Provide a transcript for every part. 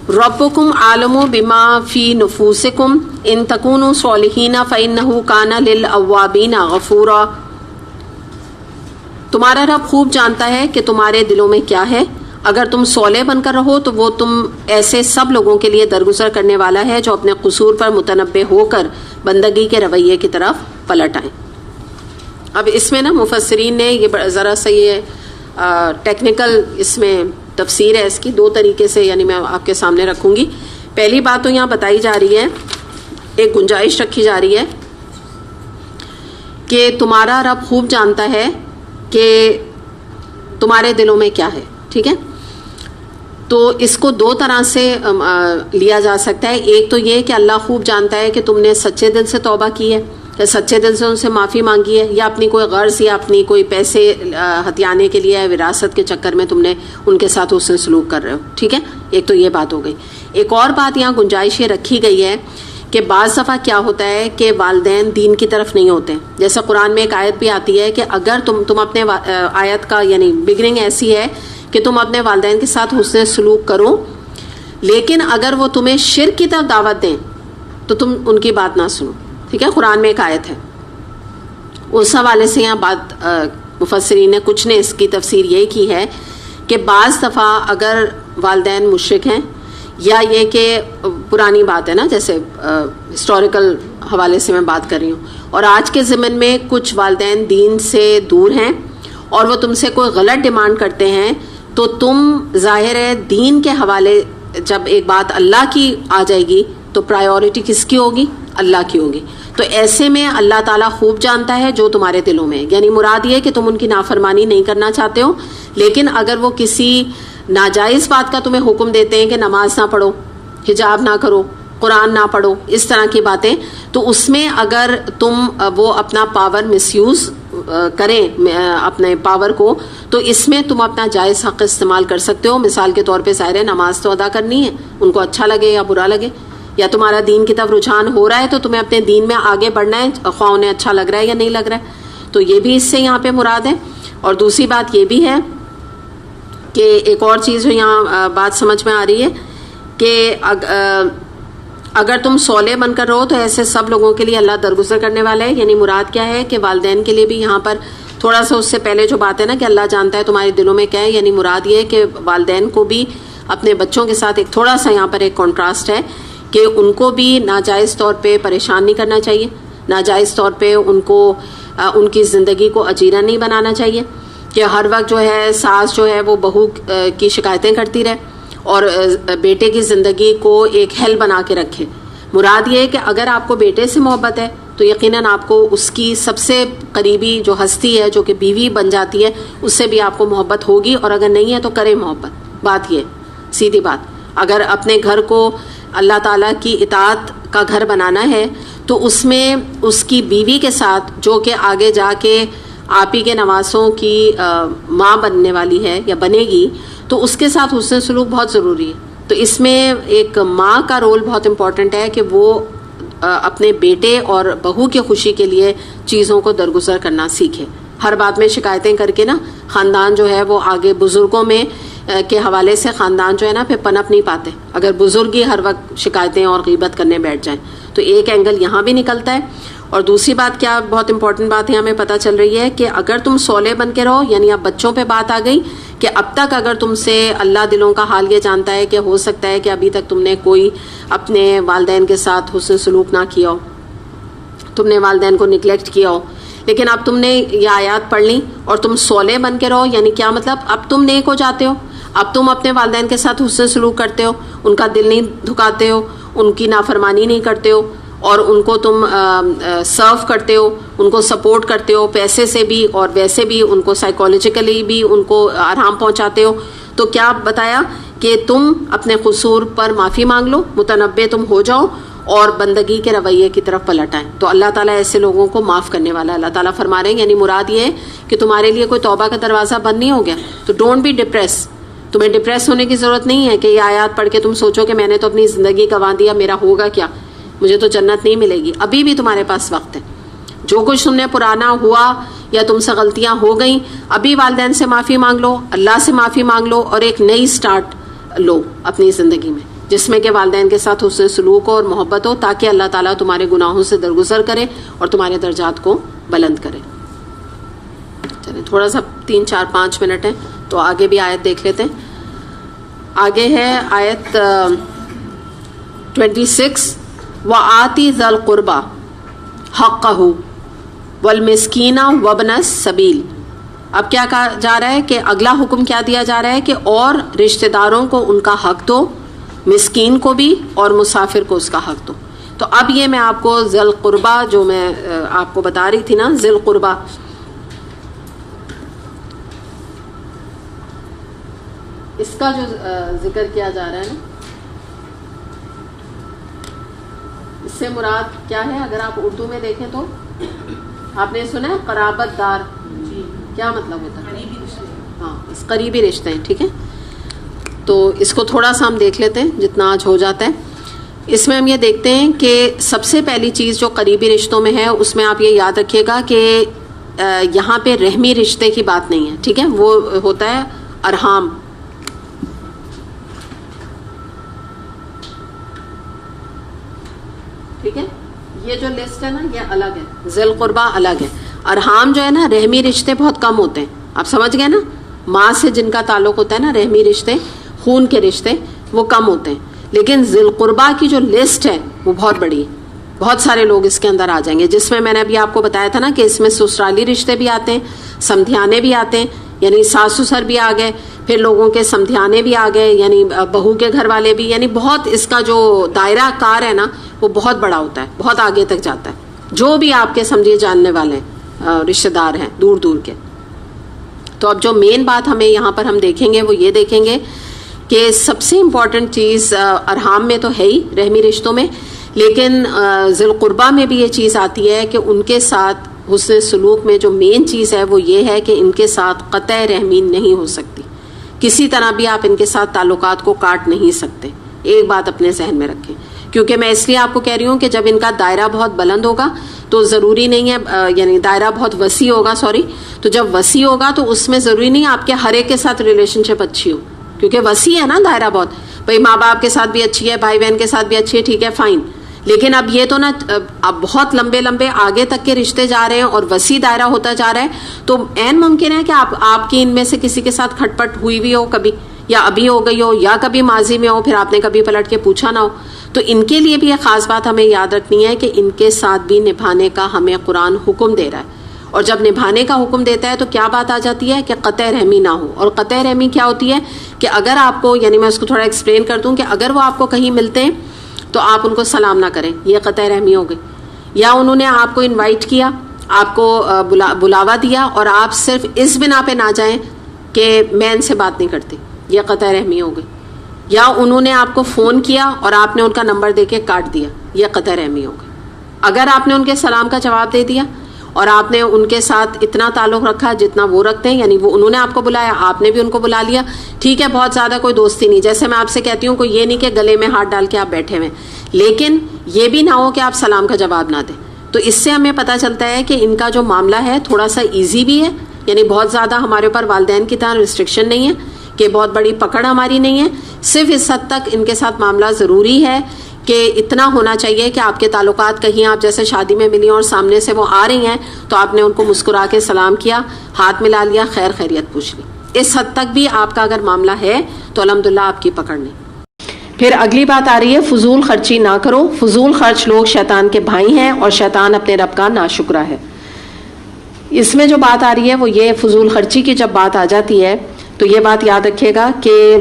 ربکم عالم بما فی نفوسکم ان تکونوا صالحین فإنہ کان للأوابین غفورا. تمہارا رب خوب جانتا ہے کہ تمہارے دلوں میں کیا ہے. اگر تم صالح بن کر رہو تو وہ تم ایسے سب لوگوں کے لیے درگزر کرنے والا ہے جو اپنے قصور پر متنبہ ہو کر بندگی کے رویے کی طرف پلٹ آئیں. اب اس میں نا مفسرین نے یہ ذرا سا یہ ٹیکنیکل اس میں تفسیر ہے اس کی دو طریقے سے، یعنی میں آپ کے سامنے رکھوں گی. پہلی بات تو یہاں بتائی جا رہی ہے، ایک گنجائش رکھی جا رہی ہے کہ تمہارا رب خوب جانتا ہے کہ تمہارے دلوں میں کیا ہے. ٹھیک ہے، تو اس کو دو طرح سے لیا جا سکتا ہے. ایک تو یہ کہ اللہ خوب جانتا ہے کہ تم نے سچے دل سے توبہ کی ہے، یا سچے دل سے ان سے معافی مانگی ہے، یا اپنی کوئی غرض یا اپنی کوئی پیسے ہتھیانے کے لیے وراثت کے چکر میں تم نے ان کے ساتھ حسن سلوک کر رہے ہو. ٹھیک ہے، ایک تو یہ بات ہو گئی. ایک اور بات یہاں گنجائش یہ رکھی گئی ہے کہ بعض دفعہ کیا ہوتا ہے کہ والدین دین کی طرف نہیں ہوتے. جیسے قرآن میں ایک آیت بھی آتی ہے کہ اگر تم اپنے آیت کا یعنی بگننگ ایسی ہے کہ تم اپنے والدین کے ساتھ حسن سلوک کرو، لیکن اگر وہ تمہیں شرک کی طرف دعوت دیں تو تم ان کی بات نہ سنو. ٹھیک ہے، قرآن میں ایک آیت ہے. اس حوالے سے یہاں بات مفسرین نے کچھ نے اس کی تفسیر یہ کی ہے کہ بعض دفعہ اگر والدین مشرک ہیں، یا یہ کہ پرانی بات ہے نا، جیسے ہسٹوریکل حوالے سے میں بات کر رہی ہوں، اور آج کے زمن میں کچھ والدین دین سے دور ہیں اور وہ تم سے کوئی غلط ڈیمانڈ کرتے ہیں، تو تم ظاہر ہے دین کے حوالے جب ایک بات اللہ کی آ جائے گی تو پرائیورٹی کس کی ہوگی؟ اللہ کی ہوگی. تو ایسے میں اللہ تعالیٰ خوب جانتا ہے جو تمہارے دلوں میں ہے. یعنی مراد یہ کہ تم ان کی نافرمانی نہیں کرنا چاہتے ہو، لیکن اگر وہ کسی ناجائز بات کا تمہیں حکم دیتے ہیں کہ نماز نہ پڑھو، حجاب نہ کرو، قرآن نہ پڑھو، اس طرح کی باتیں، تو اس میں اگر تم وہ اپنا پاور مس یوز کریں اپنے پاور کو، تو اس میں تم اپنا جائز حق استعمال کر سکتے ہو. مثال کے طور پہ ظاہر ہے نماز تو ادا کرنی ہے، ان کو اچھا لگے یا برا لگے، یا تمہارا دین کی طرف رجحان ہو رہا ہے تو تمہیں اپنے دین میں آگے بڑھنا ہے، خواہ انہیں اچھا لگ رہا ہے یا نہیں لگ رہا ہے. تو یہ بھی اس سے یہاں پہ مراد ہے. اور دوسری بات یہ بھی ہے کہ ایک اور چیز جو یہاں بات سمجھ میں آ رہی ہے کہ اگر تم صالح بن کر رہو تو ایسے سب لوگوں کے لیے اللہ درگزر کرنے والا ہے. یعنی مراد کیا ہے کہ والدین کے لیے بھی یہاں پر تھوڑا سا اس سے پہلے جو بات ہے نا کہ اللہ جانتا ہے تمہارے دلوں میں کیا ہے، یعنی مراد یہ ہے کہ والدین کو بھی اپنے بچوں کے ساتھ ایک تھوڑا سا یہاں پر ایک کنٹراسٹ ہے کہ ان کو بھی ناجائز طور پہ پریشان نہیں کرنا چاہیے، ناجائز طور پہ ان کو ان کی زندگی کو اجیرا نہیں بنانا چاہیے کہ ہر وقت جو ہے ساس جو ہے وہ بہو کی شکایتیں کرتی رہے اور بیٹے کی زندگی کو ایک ہیل بنا کے رکھے. مراد یہ ہے کہ اگر آپ کو بیٹے سے محبت ہے تو یقیناً آپ کو اس کی سب سے قریبی جو ہستی ہے جو کہ بیوی بن جاتی ہے اس سے بھی آپ کو محبت ہوگی، اور اگر نہیں ہے تو کرے محبت. بات یہ سیدھی بات. اگر اپنے گھر کو اللہ تعالیٰ کی اطاعت کا گھر بنانا ہے تو اس میں اس کی بیوی کے ساتھ جو کہ آگے جا کے آپ ہی کے نواسوں کی ماں بننے والی ہے یا بنے گی، تو اس کے ساتھ حسن سلوک بہت ضروری ہے. تو اس میں ایک ماں کا رول بہت امپورٹنٹ ہے کہ وہ اپنے بیٹے اور بہو کی خوشی کے لیے چیزوں کو درگزر کرنا سیکھے. ہر بات میں شکایتیں کر کے نا خاندان جو ہے وہ آگے بزرگوں میں کے حوالے سے خاندان جو ہے نا پھر پنپ نہیں پاتے اگر بزرگ ہی ہر وقت شکایتیں اور غیبت کرنے بیٹھ جائیں. تو ایک اینگل یہاں بھی نکلتا ہے. اور دوسری بات کیا بہت امپورٹنٹ بات ہے ہمیں پتہ چل رہی ہے کہ اگر تم صالح بن کے رہو، یعنی اب بچوں پہ بات آ گئی کہ اب تک اگر تم سے اللہ دلوں کا حال یہ جانتا ہے کہ ہو سکتا ہے کہ ابھی تک تم نے کوئی اپنے والدین کے ساتھ حسن سلوک نہ کیا ہو، تم نے والدین کو نگلیکٹ کیا ہو، لیکن اب تم نے یہ آیات پڑھ لی اور تم صالح بن کے رہو. یعنی کیا مطلب؟ اب تم نیک ہو جاتے ہو، اب تم اپنے والدین کے ساتھ حسن سلوک کرتے ہو، ان کا دل نہیں دکھاتے ہو، ان کی نافرمانی نہیں کرتے ہو، اور ان کو تم سرو کرتے ہو، ان کو سپورٹ کرتے ہو پیسے سے بھی اور ویسے بھی ان کو سائیکولوجیکلی بھی ان کو آرام پہنچاتے ہو. تو کیا بتایا کہ تم اپنے قصور پر معافی مانگ لو، متنبہ تم ہو جاؤ اور بندگی کے رویے کی طرف پلٹ آئیں. تو اللہ تعالیٰ ایسے لوگوں کو معاف کرنے والا ہے. اللہ تعالیٰ فرما رہے ہیں یعنی مراد یہ ہے کہ تمہارے لیے کوئی توبہ کا دروازہ بند نہیں ہو گیا. تو ڈونٹ بی ڈپریس. تمہیں ڈپریس ہونے کی ضرورت نہیں ہے کہ یہ آیات پڑھ کے تم سوچو کہ میں نے تو اپنی زندگی گنوا دیا، میرا ہوگا کیا، مجھے تو جنت نہیں ملے گی. ابھی بھی تمہارے پاس وقت ہے. جو کچھ تم نے پرانا ہوا یا تم سے غلطیاں ہو گئیں، ابھی والدین سے معافی مانگ لو، اللہ سے معافی مانگ لو اور ایک نئی سٹارٹ لو اپنی زندگی میں. جس میں کہ والدین کے ساتھ حسن سلوک ہو اور محبت ہو، تاکہ اللہ تعالیٰ تمہارے گناہوں سے درگزر کرے اور تمہارے درجات کو بلند کرے. چلیں تھوڑا سا 3 4 5 منٹ ہیں تو آگے بھی آیت دیکھ لیتے ہیں. آگے ہے آیت 26 وَآتِ ذَا الْقُرْبَى حَقَّهُ وَالْمِسْكِينَ وَابْنَ السَّبِيلِ. اب کیا کہا جا رہا ہے کہ اگلا حکم کیا دیا جا رہا ہے کہ اور رشتہ داروں کو ان کا حق دو، مسکین کو بھی اور مسافر کو اس کا حق دو. تو اب یہ میں آپ کو ذی القربہ جو میں آپ کو بتا رہی تھی نا، ذی القربہ، اس کا جو ذکر کیا جا رہا ہے نا، اس سے مراد کیا ہے؟ اگر آپ اردو میں دیکھیں تو آپ نے سنا ہے قرابت دار، کیا مطلب ہوتا ہے؟ ہاں، اس قریبی رشتے ہیں. ٹھیک ہے، تو اس کو تھوڑا سا ہم دیکھ لیتے ہیں جتنا آج ہو جاتا ہے. اس میں ہم یہ دیکھتے ہیں کہ سب سے پہلی چیز جو قریبی رشتوں میں ہے، اس میں آپ یہ یاد رکھیے گا کہ یہاں پہ رحمی رشتے کی بات نہیں ہے. ٹھیک ہے، وہ ہوتا ہے ارحام. ٹھیک ہے، یہ جو لسٹ ہے نا یہ الگ ہے، ذی القربہ الگ ہے. ارحام جو ہے نا، رحمی رشتے بہت کم ہوتے ہیں. آپ سمجھ گئے نا، ماں سے جن کا تعلق ہوتا ہے نا، رحمی رشتے، خون کے رشتے، وہ کم ہوتے ہیں. لیکن ذی القربہ کی جو لسٹ ہے وہ بہت بڑی ہے، بہت سارے لوگ اس کے اندر آ جائیں گے، جس میں نے ابھی آپ کو بتایا تھا نا کہ اس میں سسرالی رشتے بھی آتے ہیں، سمدھیانے بھی آتے ہیں، یعنی ساس سسر بھی آ گئے، پھر لوگوں کے سمدھیانے بھی آ گئے، یعنی بہو کے گھر والے بھی، یعنی بہت اس کا جو دائرہ کار ہے نا وہ بہت بڑا ہوتا ہے، بہت آگے تک جاتا ہے. جو بھی آپ کے سمجھے جاننے والے رشتہ دار ہیں دور دور کے. تو اب جو مین بات ہمیں یہاں پر ہم دیکھیں گے وہ یہ دیکھیں گے کہ سب سے امپورٹنٹ چیز ارحام میں تو ہے ہی، رحمی رشتوں میں، لیکن ذی القربہ میں بھی یہ چیز آتی ہے کہ ان کے ساتھ حسن سلوک میں جو مین چیز ہے وہ یہ ہے کہ ان کے ساتھ قطع رحمی نہیں ہو سکتی. کسی طرح بھی آپ ان کے ساتھ تعلقات کو کاٹ نہیں سکتے. ایک بات اپنے ذہن میں رکھیں، کیونکہ میں اس لیے آپ کو کہہ رہی ہوں کہ جب ان کا دائرہ بہت بلند ہوگا تو ضروری نہیں ہے، یعنی دائرہ بہت وسیع ہوگا، تو جب وسیع ہوگا تو اس میں ضروری نہیں آپ کے ہر ایک کے ساتھ ریلیشن شپ اچھی ہو، کیونکہ وسیع ہے نا دائرہ بہت. بھائی ماں باپ کے ساتھ بھی اچھی ہے، بھائی بہن کے ساتھ بھی اچھی ہے، ٹھیک ہے فائن. لیکن اب یہ تو نا اب بہت لمبے لمبے آگے تک کے رشتے جا رہے ہیں اور وسیع دائرہ ہوتا جا رہا ہے، تو عین ممکن ہے کہ آپ کی ان میں سے کسی کے ساتھ کھٹ پٹ ہوئی بھی ہو کبھی، یا ابھی ہو گئی ہو، یا کبھی ماضی میں ہو، پھر آپ نے کبھی پلٹ کے پوچھا نہ ہو. تو ان کے لیے بھی یہ خاص بات ہمیں یاد رکھنی ہے کہ ان کے ساتھ بھی نبھانے کا ہمیں قرآن حکم دے رہا ہے. اور جب نبھانے کا حکم دیتا ہے تو کیا بات آ جاتی ہے کہ قطع رحمی نہ ہو. اور قطع رحمی کیا ہوتی ہے کہ اگر آپ کو، یعنی میں اس کو تھوڑا ایکسپلین کر دوں، کہ اگر وہ آپ کو کہیں ملتے ہیں تو آپ ان کو سلام نہ کریں، یہ قطع رحمی ہو گئی. یا انہوں نے آپ کو انوائٹ کیا، آپ کو بلاوا دیا، اور آپ صرف اس بنا پہ نہ جائیں کہ میں ان سے بات نہیں کرتی، یہ قطع رحمی ہو گئی. یا انہوں نے آپ کو فون کیا اور آپ نے ان کا نمبر دے کے کاٹ دیا، یہ قطع رحمی ہو گئی. اگر آپ نے ان کے سلام کا جواب دے دیا اور آپ نے ان کے ساتھ اتنا تعلق رکھا جتنا وہ رکھتے ہیں، یعنی وہ انہوں نے آپ کو بلایا، آپ نے بھی ان کو بلا لیا، ٹھیک ہے، بہت زیادہ کوئی دوستی نہیں. جیسے میں آپ سے کہتی ہوں، کوئی یہ نہیں کہ گلے میں ہاتھ ڈال کے آپ بیٹھے ہوئے، لیکن یہ بھی نہ ہو کہ آپ سلام کا جواب نہ دیں. تو اس سے ہمیں پتہ چلتا ہے کہ ان کا جو معاملہ ہے تھوڑا سا ایزی بھی ہے، یعنی بہت زیادہ ہمارے اوپر والدین کی طرح ریسٹرکشن نہیں ہے کہ بہت بڑی پکڑ ہماری نہیں ہے. صرف اس حد تک ان کے ساتھ معاملہ ضروری ہے کہ اتنا ہونا چاہیے کہ آپ کے تعلقات کہیں آپ جیسے شادی میں ملی اور سامنے سے وہ آ رہی ہیں تو آپ نے ان کو مسکرا کے سلام کیا، ہاتھ ملا لیا، خیر خیریت پوچھ لی. اس حد تک بھی آپ کا اگر معاملہ ہے تو الحمدللہ آپ کی پکڑ نہیں. پھر اگلی بات آ رہی ہے، فضول خرچی نہ کرو. فضول خرچ لوگ شیطان کے بھائی ہیں اور شیطان اپنے رب کا ناشکرا ہے. اس میں جو بات آ رہی ہے وہ یہ، فضول خرچی کی جب بات آ جاتی ہے تو یہ بات یاد رکھیے گا کہ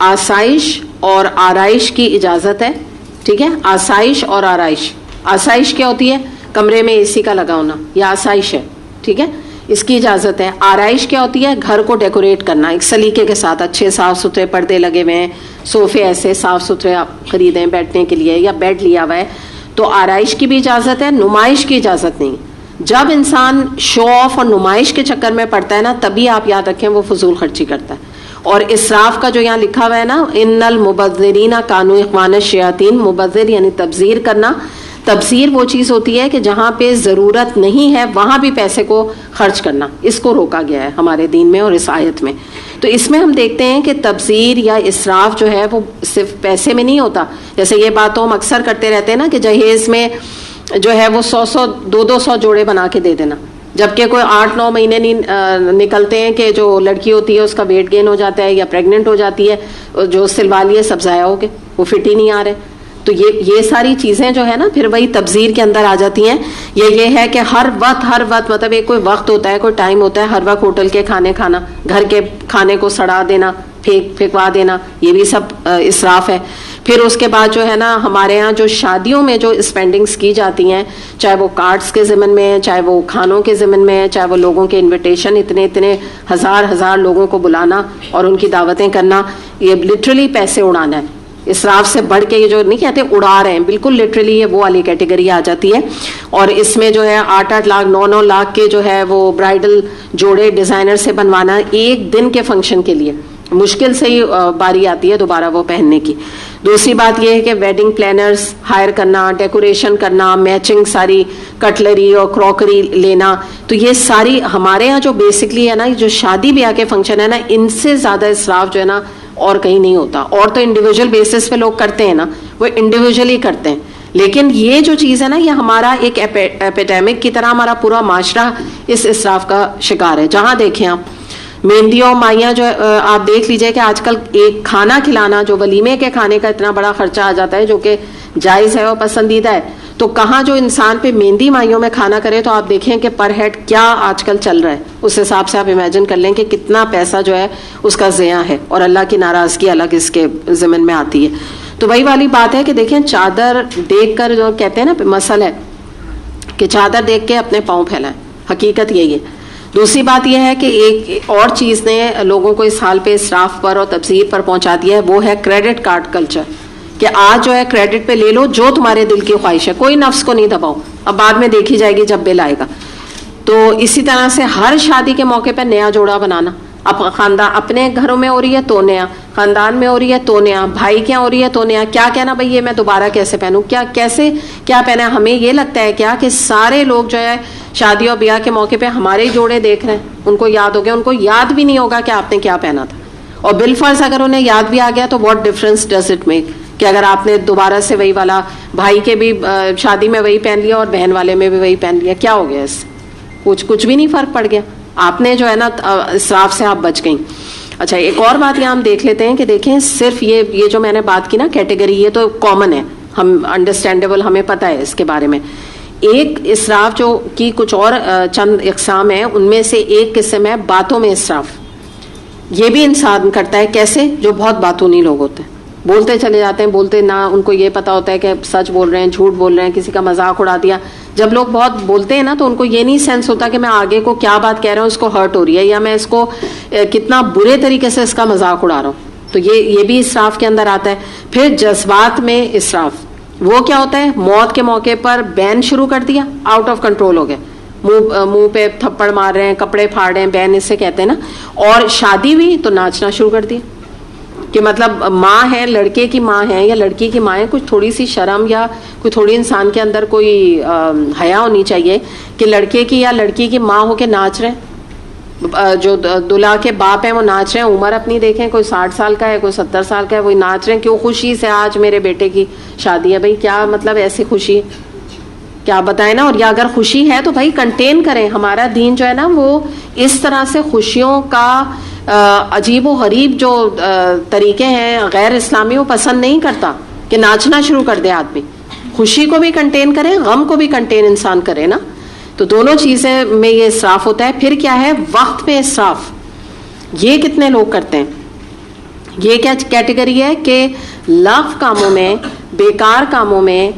آسائش اور آرائش کی اجازت ہے. ٹھیک ہے، آسائش اور آرائش. آسائش کیا ہوتی ہے؟ کمرے میں اے سی کا لگا ہونا، یہ آسائش ہے. ٹھیک ہے، اس کی اجازت ہے. آرائش کیا ہوتی ہے؟ گھر کو ڈیکوریٹ کرنا ایک سلیقے کے ساتھ، اچھے صاف ستھرے پردے لگے ہوئے ہیں، صوفے ایسے صاف ستھرے آپ خریدیں بیٹھنے کے لیے، یا بیڈ لیا ہوا ہے، تو آرائش کی بھی اجازت ہے، نمائش کی اجازت نہیں. جب انسان شو آف اور نمائش کے چکر میں پڑتا ہے نا، تبھی آپ یاد رکھیں وہ فضول خرچی کرتا ہے. اور اسراف کا جو یہاں لکھا ہوا ہے نا، ان المبذرین کانوا اخوان الشیاطین، مبذر یعنی تبذیر کرنا. تبذیر وہ چیز ہوتی ہے کہ جہاں پہ ضرورت نہیں ہے وہاں بھی پیسے کو خرچ کرنا، اس کو روکا گیا ہے ہمارے دین میں اور اس آیت میں. تو اس میں ہم دیکھتے ہیں کہ تبذیر یا اسراف جو ہے وہ صرف پیسے میں نہیں ہوتا. جیسے یہ بات تو ہم اکثر کرتے رہتے ہیں نا کہ جہیز میں جو ہے وہ 100 200 جوڑے بنا کے دے دینا، جبکہ کوئی 8-9 مہینے نہیں نکلتے ہیں کہ جو لڑکی ہوتی ہے اس کا ویٹ گین ہو جاتا ہے یا پریگننٹ ہو جاتی ہے، جو سلوا لیے سب ضائع ہو گئے، وہ فٹ ہی نہیں آ رہے. تو یہ ساری چیزیں جو ہے نا پھر وہی تبذیر کے اندر آ جاتی ہیں. یہ ہے کہ ہر وقت مطلب ایک کوئی وقت ہوتا ہے، کوئی ٹائم ہوتا ہے، ہر وقت ہوٹل کے کھانے کھانا، گھر کے کھانے کو سڑا دینا، پھینکوا دینا، یہ بھی سب اسراف ہے. پھر اس کے بعد جو ہے نا ہمارے ہاں جو شادیوں میں جو اسپینڈنگز کی جاتی ہیں، چاہے وہ کارڈز کے ضمن میں، چاہے وہ کھانوں کے ضمن میں، چاہے وہ لوگوں کے انویٹیشن، اتنے ہزار لوگوں کو بلانا اور ان کی دعوتیں کرنا، یہ لٹرلی پیسے اڑانا ہے. اسراف سے بڑھ کے یہ جو نہیں کہتے اڑا رہے ہیں، بالکل لٹرلی یہ وہ والی کیٹیگری آ جاتی ہے. اور اس میں جو ہے 8-8 لاکھ 9-9 لاکھ کے جو ہے وہ برائڈل جوڑے ڈیزائنر سے بنوانا ایک دن کے فنکشن کے لیے، مشکل سے ہی باری آتی ہے دوبارہ وہ پہننے کی. دوسری بات یہ ہے کہ ویڈنگ پلانرز ہائر کرنا، ڈیکوریشن کرنا، میچنگ ساری کٹلری اور کراکری لینا. تو یہ ساری ہمارے ہاں جو بیسکلی ہے نا جو شادی بیاہ کے فنکشن ہے نا، ان سے زیادہ اسراف جو ہے نا اور کہیں نہیں ہوتا. اور تو انڈیویجول بیسس پہ لوگ کرتے ہیں نا، وہ انڈیویجولی کرتے ہیں، لیکن یہ جو چیز ہے نا یہ ہمارا ایک ایپیڈیمک کی طرح ہمارا پورا معاشرہ اس اسراف کا شکار ہے. جہاں دیکھیں آپ مہندیوں مائیاں جو آپ دیکھ لیجئے کہ آج کل ایک کھانا کھلانا جو ولیمے کے کھانے کا اتنا بڑا خرچہ آ جاتا ہے جو کہ جائز ہے اور پسندیدہ ہے، تو کہاں جو انسان پہ مہندی مائیوں میں کھانا کرے تو آپ دیکھیں کہ پر ہیڈ کیا آج کل چل رہا ہے. اس حساب سے آپ امیجن کر لیں کہ کتنا پیسہ جو ہے اس کا ضیاع ہے اور اللہ کی ناراضگی الگ اس کے ضمن میں آتی ہے. تو وہی والی بات ہے کہ دیکھیں چادر دیکھ کر جو کہتے ہیں نا مسئلہ ہے کہ چادر دیکھ کے اپنے پاؤں پھیلائیں، حقیقت یہی ہے. دوسری بات یہ ہے کہ ایک اور چیز نے لوگوں کو اس حال پہ اسراف پر اور تبذیر پر پہنچا دیا ہے، وہ ہے کریڈٹ کارڈ کلچر. کہ آج جو ہے کریڈٹ پہ لے لو جو تمہارے دل کی خواہش ہے، کوئی نفس کو نہیں دباؤ، اب بعد میں دیکھی جائے گی جب بل آئے گا. تو اسی طرح سے ہر شادی کے موقع پہ نیا جوڑا بنانا، اب خاندان اپنے گھروں میں ہو رہی ہے تو نیا، خاندان میں ہو رہی ہے تو نیا، بھائی کیا ہو رہی ہے تو نیا. کیا کہنا بھائی یہ میں دوبارہ کیسے پہنوں، کیا پہنا. ہمیں یہ لگتا ہے کیا کہ سارے لوگ جو ہے شادی اور بیاہ کے موقع پہ ہمارے جوڑے دیکھ رہے ہیں، ان کو یاد ہو گیا، ان کو یاد بھی نہیں ہوگا کہ آپ نے کیا پہنا تھا. اور بالفرض اگر انہیں یاد بھی آ گیا تو what difference does it make, کہ اگر آپ نے دوبارہ سے وہی والا بھائی کے بھی شادی میں وہی پہن لیا اور بہن والے میں بھی وہی پہن لیا، کیا ہو گیا اس سے؟ کچھ بھی نہیں فرق پڑ گیا. آپ نے جو ہے نا اسراف سے آپ بچ گئیں. اچھا ایک اور بات یہاں ہم دیکھ لیتے ہیں کہ دیکھیں صرف یہ جو میں نے بات کی نا کیٹیگری، یہ تو کامن ہے، ہم انڈرسٹینڈیبل، ہمیں پتہ ہے اس کے بارے میں. ایک اسراف جو کی کچھ اور چند اقسام ہیں، ان میں سے ایک قسم ہے باتوں میں اسراف. یہ بھی انسان کرتا ہے. کیسے؟ جو بہت باتونی لوگ ہوتے ہیں، بولتے چلے جاتے ہیں، بولتے نہ ان کو یہ پتا ہوتا ہے کہ سچ بول رہے ہیں جھوٹ بول رہے ہیں، کسی کا مذاق اڑا دیا. جب لوگ بہت بولتے ہیں نا تو ان کو یہ نہیں سینس ہوتا کہ میں آگے کو کیا بات کہہ رہا ہوں، اس کو ہرٹ ہو رہی ہے یا میں اس کو کتنا برے طریقے سے اس کا مذاق اڑا رہا ہوں. تو یہ بھی اسراف کے اندر آتا ہے. پھر جذبات میں اسراف وہ کیا ہوتا ہے؟ موت کے موقع پر بین شروع کر دیا، آؤٹ آف کنٹرول ہو گئے، منہ پہ تھپڑ مار رہے ہیں، کپڑے پھاڑ رہے ہیں، بین اسے کہتے ہیں نا. اور شادی ہوئی تو ناچنا شروع کر دیا، کہ مطلب ماں ہے، لڑکے کی ماں ہے یا لڑکی کی ماں ہے، کچھ تھوڑی سی شرم یا کوئی تھوڑی انسان کے اندر کوئی حیا ہونی چاہیے کہ لڑکے کی یا لڑکی کی ماں ہو کے ناچ رہے ہیں. جو دلہا کے باپ ہیں وہ ناچ رہے ہیں، عمر اپنی دیکھیں، کوئی 60 سال کا ہے، کوئی 70 سال کا ہے، وہی ناچ رہے ہیں. کیوں؟ خوشی سے آج میرے بیٹے کی شادی ہے. بھائی کیا مطلب ایسی خوشی ہے؟ کیا بتائیں نا. اور یا اگر خوشی ہے تو بھائی کنٹین کریں. ہمارا دین جو ہے نا وہ اس طرح سے خوشیوں کا عجیب و غریب جو طریقے ہیں غیر اسلامی وہ پسند نہیں کرتا کہ ناچنا شروع کر دے آدمی. خوشی کو بھی کنٹین کرے، غم کو بھی کنٹین انسان کرے نا. تو دونوں چیزیں میں یہ اسراف ہوتا ہے. پھر کیا ہے؟ وقت پہ اسراف. یہ کتنے لوگ کرتے ہیں؟ یہ کیا کیٹیگری ہے کہ لاغ کاموں میں، بیکار کاموں میں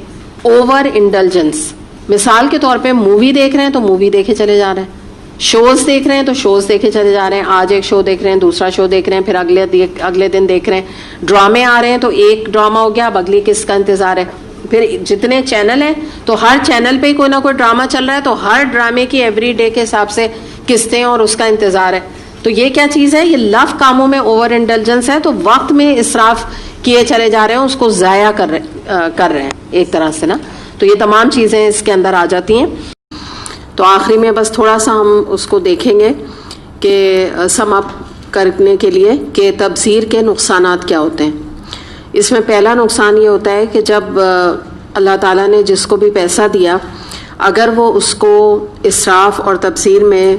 اوور انڈلجنس. مثال کے طور پہ مووی دیکھ رہے ہیں تو مووی دیکھے چلے جا رہے ہیں، شوز دیکھ رہے ہیں تو شوز دیکھے چلے جا رہے ہیں. آج ایک شو دیکھ رہے ہیں، دوسرا شو دیکھ رہے ہیں، پھر اگلے دن دیکھ رہے ہیں. ڈرامے آ رہے ہیں تو ایک ڈرامہ ہو گیا، اب اگلی کس کا انتظار ہے. پھر جتنے چینل ہیں تو ہر چینل پہ کوئی نہ کوئی ڈرامہ چل رہا ہے، تو ہر ڈرامے کی ایوری ڈے کے حساب سے قسطیں اور اس کا انتظار ہے. تو یہ کیا چیز ہے؟ یہ لف کاموں میں اوور انڈلجنس ہے. تو وقت میں اسراف کیے چلے جا رہے ہیں، اس کو ضائع کر رہے ہیں ایک طرح سے نا. تو یہ تمام چیزیں اس کے اندر آ جاتی ہیں. تو آخری میں بس تھوڑا سا ہم اس کو دیکھیں گے کہ سم اپ کرنے کے لیے کہ تبذیر کے نقصانات کیا ہوتے ہیں. اس میں پہلا نقصان یہ ہوتا ہے کہ جب اللہ تعالیٰ نے جس کو بھی پیسہ دیا اگر وہ اس کو اسراف اور تبذیر میں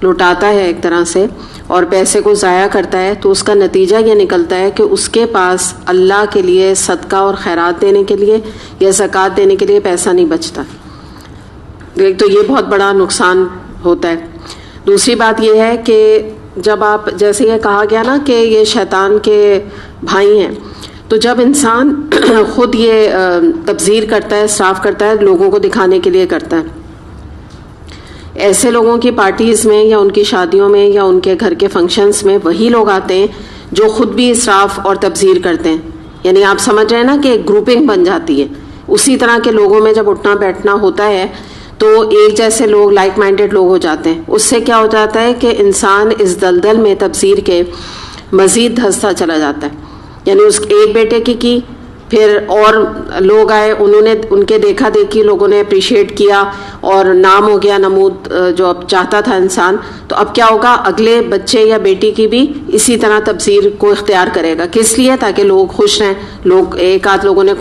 لوٹاتا ہے ایک طرح سے اور پیسے کو ضائع کرتا ہے تو اس کا نتیجہ یہ نکلتا ہے کہ اس کے پاس اللہ کے لیے صدقہ اور خیرات دینے کے لیے یا زکوٰۃ دینے کے لیے پیسہ نہیں بچتا. ایک تو یہ بہت بڑا نقصان ہوتا ہے. دوسری بات یہ ہے کہ جب آپ جیسے یہ کہا گیا نا کہ یہ شیطان کے بھائی ہیں تو جب انسان خود یہ تبذیر کرتا ہے اسراف کرتا ہے لوگوں کو دکھانے کے لیے کرتا ہے. ایسے لوگوں کی پارٹیز میں یا ان کی شادیوں میں یا ان کے گھر کے فنکشنز میں وہی لوگ آتے ہیں جو خود بھی اسراف اور تبذیر کرتے ہیں. یعنی آپ سمجھ رہے ہیں نا کہ ایک گروپنگ بن جاتی ہے. اسی طرح کے لوگوں میں جب اٹھنا بیٹھنا ہوتا ہے تو ایک جیسے لوگ لائک مائنڈیڈ لوگ ہو جاتے ہیں. اس سے کیا ہو جاتا ہے کہ انسان اس دلدل میں تبذیر کے مزید دھنستا چلا جاتا ہے. یعنی اس ایک بیٹے کی پھر اور لوگ آئے انہوں نے ان کے دیکھا دیکھی لوگوں نے اپریشیٹ کیا اور نام ہو گیا نمود جو اب چاہتا تھا انسان. تو اب کیا ہوگا اگلے بچے یا بیٹی کی بھی اسی طرح تبذیر کو اختیار کرے گا. کس لیے؟ تاکہ لوگ خوش رہیں. لوگ ایک آدھ لوگوں نے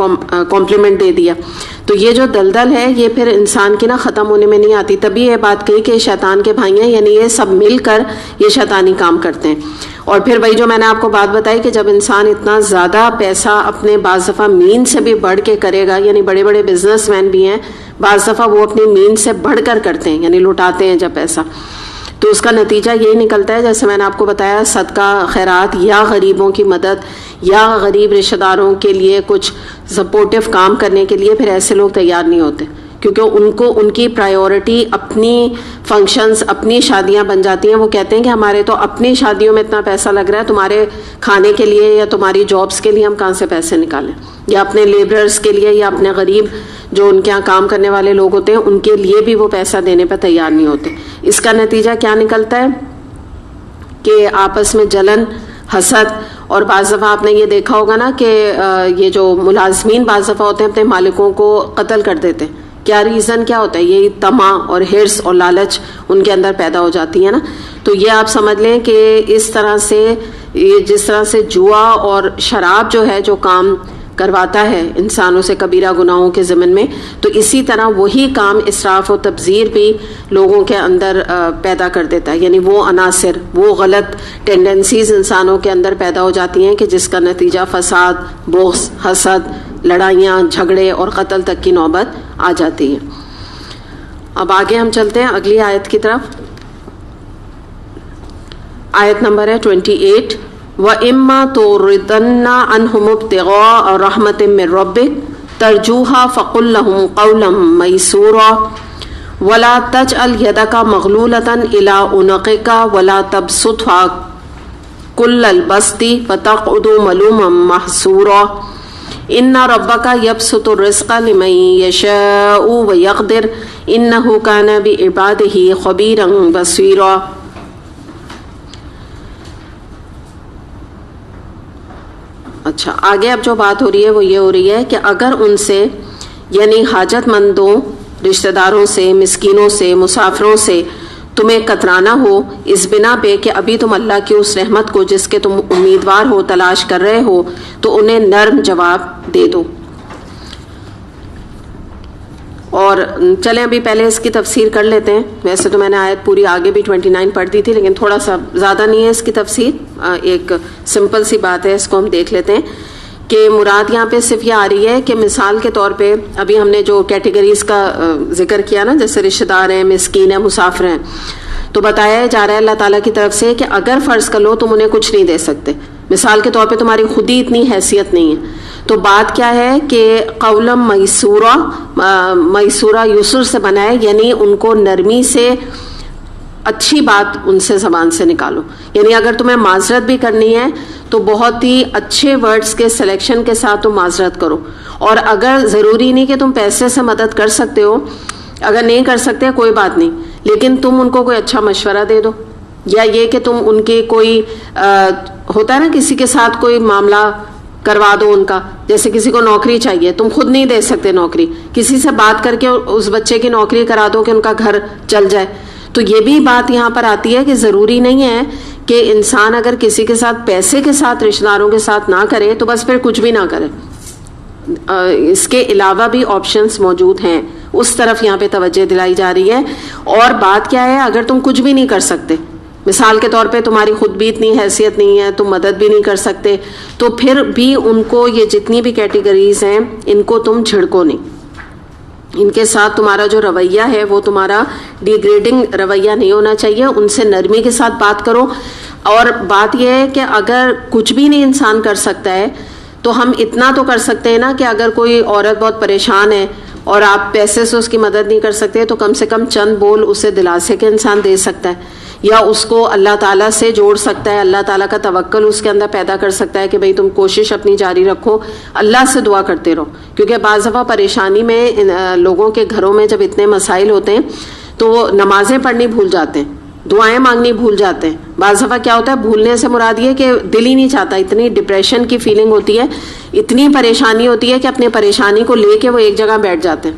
کمپلیمنٹ دے دیا. تو یہ جو دلدل ہے یہ پھر انسان کی نا ختم ہونے میں نہیں آتی. تبھی یہ بات کہی کہ شیطان کے بھائی ہیں یعنی یہ سب مل کر یہ شیطانی کام کرتے ہیں. اور پھر وہی جو میں نے آپ کو بات بتائی کہ جب انسان اتنا زیادہ پیسہ اپنے بعض دفعہ مین سے بھی بڑھ کے کرے گا یعنی بڑے بڑے بزنس مین بھی ہیں بعض دفعہ وہ اپنی مین سے بڑھ کر کرتے ہیں یعنی لوٹاتے ہیں جب پیسہ تو اس کا نتیجہ یہی نکلتا ہے جیسے میں نے آپ کو بتایا صدقہ خیرات یا غریبوں کی مدد یا غریب رشتہ داروں کے لیے کچھ سپورٹیو کام کرنے کے لیے پھر ایسے لوگ تیار نہیں ہوتے کیونکہ ان کی پرائیورٹی اپنی فنکشنز اپنی شادیاں بن جاتی ہیں. وہ کہتے ہیں کہ ہمارے تو اپنی شادیوں میں اتنا پیسہ لگ رہا ہے تمہارے کھانے کے لیے یا تمہاری جابس کے لیے ہم کہاں سے پیسے نکالیں یا اپنے لیبررز کے لیے یا اپنے غریب جو ان کے یہاں کام کرنے والے لوگ ہوتے ہیں ان کے لیے بھی وہ پیسہ دینے پہ تیار نہیں ہوتے. اس کا نتیجہ کیا نکلتا ہے کہ آپس میں جلن حسد اور بعض دفعہ آپ نے یہ دیکھا ہوگا نا کہ یہ جو ملازمین بعض دفعہ ہوتے ہیں اپنے مالکوں کو قتل کر دیتے ہیں. کیا ریزن کیا ہوتا ہے؟ یہی طمع اور ہرس اور لالچ ان کے اندر پیدا ہو جاتی ہے نا. تو یہ آپ سمجھ لیں کہ اس طرح سے جس طرح سے جوا اور شراب جو ہے جو کام کرواتا ہے انسانوں سے کبیرہ گناہوں کے ضمن میں تو اسی طرح وہی کام اسراف و تبذیر بھی لوگوں کے اندر پیدا کر دیتا ہے. یعنی وہ عناصر وہ غلط ٹینڈنسیز انسانوں کے اندر پیدا ہو جاتی ہیں کہ جس کا نتیجہ فساد بغض حسد لڑائیاں جھگڑے اور قتل تک کی نوبت آ جاتی ہے. اب آگے ہم چلتے ہیں اگلی آیت کی طرف. آیت نمبر ہے 28. وَإِمَّا تُعْرِضَنَّ عَنْهُمُ ابْتِغَاءَ رَحْمَةٍ مِّن رَّبِّكَ تَرْجُوهَا فَقُل لَّهُمْ قَوْلًا مَّيْسُورًا وَلَا تَجْعَلْ يَدَكَ مَغْلُولَةً إِلَىٰ عُنُقِكَ وَلَا تَبْسُطْهَا كُلَّ الْبَسْطِ فَتَقْعُدَ مَلُومًا مَّحْسُورًا إِنَّ رَبَّكَ يَبْسُطُ الرِّزْقَ لِمَن يَشَاءُ وَيَقْدِرُ إِنَّهُ كَانَ بِعِبَادِهِ خَبِيرًا بَصِيرًا. اچھا آگے اب جو بات ہو رہی ہے وہ یہ ہو رہی ہے کہ اگر ان سے یعنی حاجت مندوں رشتہ داروں سے مسکینوں سے مسافروں سے تمہیں کترانا ہو اس بنا پہ کہ ابھی تم اللہ کی اس رحمت کو جس کے تم امیدوار ہو تلاش کر رہے ہو تو انہیں نرم جواب دے دو. اور چلیں ابھی پہلے اس کی تفسیر کر لیتے ہیں. ویسے تو میں نے آیت پوری آگے بھی 29 پڑھ دی تھی لیکن تھوڑا سا زیادہ نہیں ہے اس کی تفسیر. ایک سمپل سی بات ہے اس کو ہم دیکھ لیتے ہیں کہ مراد یہاں پہ صرف یہ آ رہی ہے کہ مثال کے طور پہ ابھی ہم نے جو کیٹیگریز کا ذکر کیا نا جیسے رشتہ دار ہیں مسکین ہیں مسافر ہیں تو بتایا جا رہا ہے اللہ تعالیٰ کی طرف سے کہ اگر فرض کر لو تم انہیں کچھ نہیں دے سکتے مثال کے طور پہ تمہاری خود ہی اتنی حیثیت نہیں ہے تو بات کیا ہے کہ قولم میسورہ یسر سے بنا ہے یعنی ان کو نرمی سے اچھی بات ان سے زبان سے نکالو. یعنی اگر تمہیں معذرت بھی کرنی ہے تو بہت ہی اچھے ورڈز کے سلیکشن کے ساتھ تم معذرت کرو. اور اگر ضروری نہیں کہ تم پیسے سے مدد کر سکتے ہو اگر نہیں کر سکتے کوئی بات نہیں لیکن تم ان کو کوئی اچھا مشورہ دے دو یا یہ کہ تم ان کے کوئی ہوتا ہے نا کسی کے ساتھ کوئی معاملہ کروا دو ان کا. جیسے کسی کو نوکری چاہیے, تم خود نہیں دے سکتے نوکری, کسی سے بات کر کے اس بچے کی نوکری کرا دو کہ ان کا گھر چل جائے. تو یہ بھی بات یہاں پر آتی ہے کہ ضروری نہیں ہے کہ انسان اگر کسی کے ساتھ پیسے کے ساتھ رشتہ داروں کے ساتھ نہ کرے تو بس پھر کچھ بھی نہ کرے. اس کے علاوہ بھی آپشنز موجود ہیں, اس طرف یہاں پہ توجہ دلائی جا رہی ہے. اور بات کیا ہے, اگر تم کچھ بھی نہیں کر سکتے, مثال کے طور پہ تمہاری خود بھی اتنی حیثیت نہیں ہے, تم مدد بھی نہیں کر سکتے, تو پھر بھی ان کو, یہ جتنی بھی کیٹیگریز ہیں ان کو تم جھڑکو نہیں. ان کے ساتھ تمہارا جو رویہ ہے وہ تمہارا ڈیگریڈنگ رویہ نہیں ہونا چاہیے. ان سے نرمی کے ساتھ بات کرو. اور بات یہ ہے کہ اگر کچھ بھی نہیں انسان کر سکتا ہے تو ہم اتنا تو کر سکتے ہیں نا کہ اگر کوئی عورت بہت پریشان ہے اور آپ پیسے سے اس کی مدد نہیں کر سکتے تو کم سے کم چند بول اسے دلاسے کے انسان دے سکتا ہے, یا اس کو اللہ تعالیٰ سے جوڑ سکتا ہے, اللہ تعالیٰ کا توکل اس کے اندر پیدا کر سکتا ہے کہ بھئی تم کوشش اپنی جاری رکھو, اللہ سے دعا کرتے رہو. کیونکہ بعض دفعہ پریشانی میں لوگوں کے گھروں میں جب اتنے مسائل ہوتے ہیں تو وہ نمازیں پڑھنی بھول جاتے ہیں, دعائیں مانگنی بھول جاتے ہیں. بعض دفعہ کیا ہوتا ہے, بھولنے سے مراد یہ کہ دل ہی نہیں چاہتا, اتنی ڈپریشن کی فیلنگ ہوتی ہے, اتنی پریشانی ہوتی ہے کہ اپنی پریشانی کو لے کے وہ ایک جگہ بیٹھ جاتے ہیں.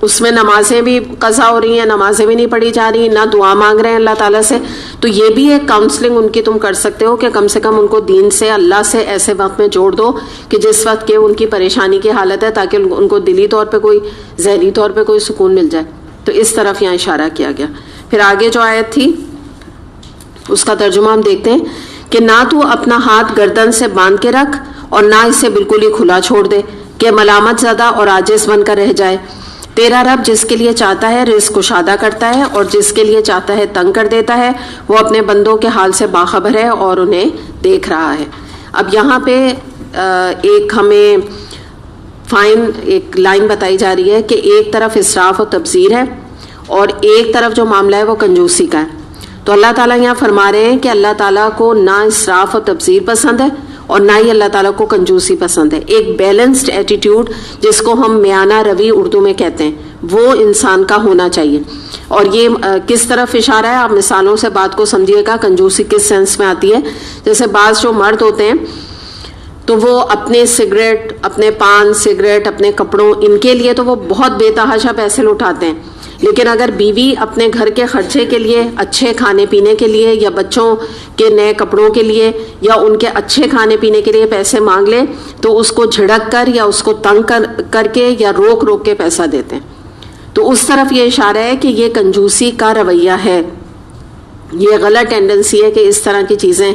اس میں نمازیں بھی قضا ہو رہی ہیں, نمازیں بھی نہیں پڑھی جا رہی, نہ دعا مانگ رہے ہیں اللہ تعالیٰ سے. تو یہ بھی ایک کاؤنسلنگ ان کی تم کر سکتے ہو کہ کم سے کم ان کو دین سے, اللہ سے ایسے وقت میں جوڑ دو کہ جس وقت کہ ان کی پریشانی کی حالت ہے, تاکہ ان کو دلی طور پہ کوئی, ذہنی طور پہ کوئی سکون مل جائے. تو اس طرف یہاں اشارہ کیا گیا. پھر آگے جو آیت تھی اس کا ترجمہ ہم دیکھتے ہیں کہ نہ تو اپنا ہاتھ گردن سے باندھ کے رکھ اور نہ اسے بالکل ہی کھلا چھوڑ دے کہ ملامت زدہ اور عاجز بن کر رہ جائے. تیرا رب جس کے لیے چاہتا ہے رزق کشادہ کرتا ہے اور جس کے لیے چاہتا ہے تنگ کر دیتا ہے. وہ اپنے بندوں کے حال سے باخبر ہے اور انہیں دیکھ رہا ہے. اب یہاں پہ ایک ہمیں فائن ایک لائن بتائی جا رہی ہے کہ ایک طرف اسراف و تبذیر ہے اور ایک طرف جو معاملہ ہے وہ کنجوسی کا ہے. تو اللہ تعالیٰ یہاں فرما رہے ہیں کہ اللہ تعالیٰ کو نہ اسراف و تبذیر پسند ہے اور نہ ہی اللہ تعالیٰ کو کنجوسی پسند ہے. ایک بیلنسڈ ایٹیٹیوڈ جس کو ہم میانہ روی اردو میں کہتے ہیں وہ انسان کا ہونا چاہیے. اور یہ کس طرف اشارہ ہے, آپ مثالوں سے بات کو سمجھیے گا. کنجوسی کس سینس میں آتی ہے, جیسے بعض جو مرد ہوتے ہیں تو وہ اپنے سگریٹ, اپنے پان سگریٹ, اپنے کپڑوں, ان کے لیے تو وہ بہت بے تحاشا پیسے لوٹاتے ہیں, لیکن اگر بیوی اپنے گھر کے خرچے کے لیے, اچھے کھانے پینے کے لیے, یا بچوں کے نئے کپڑوں کے لیے, یا ان کے اچھے کھانے پینے کے لیے پیسے مانگ لے تو اس کو جھڑک کر یا اس کو تنگ کر کے یا روک روک کے پیسہ دیتے ہیں. تو اس طرف یہ اشارہ ہے کہ یہ کنجوسی کا رویہ ہے. یہ غلط ٹینڈنسی ہے کہ اس طرح کی چیزیں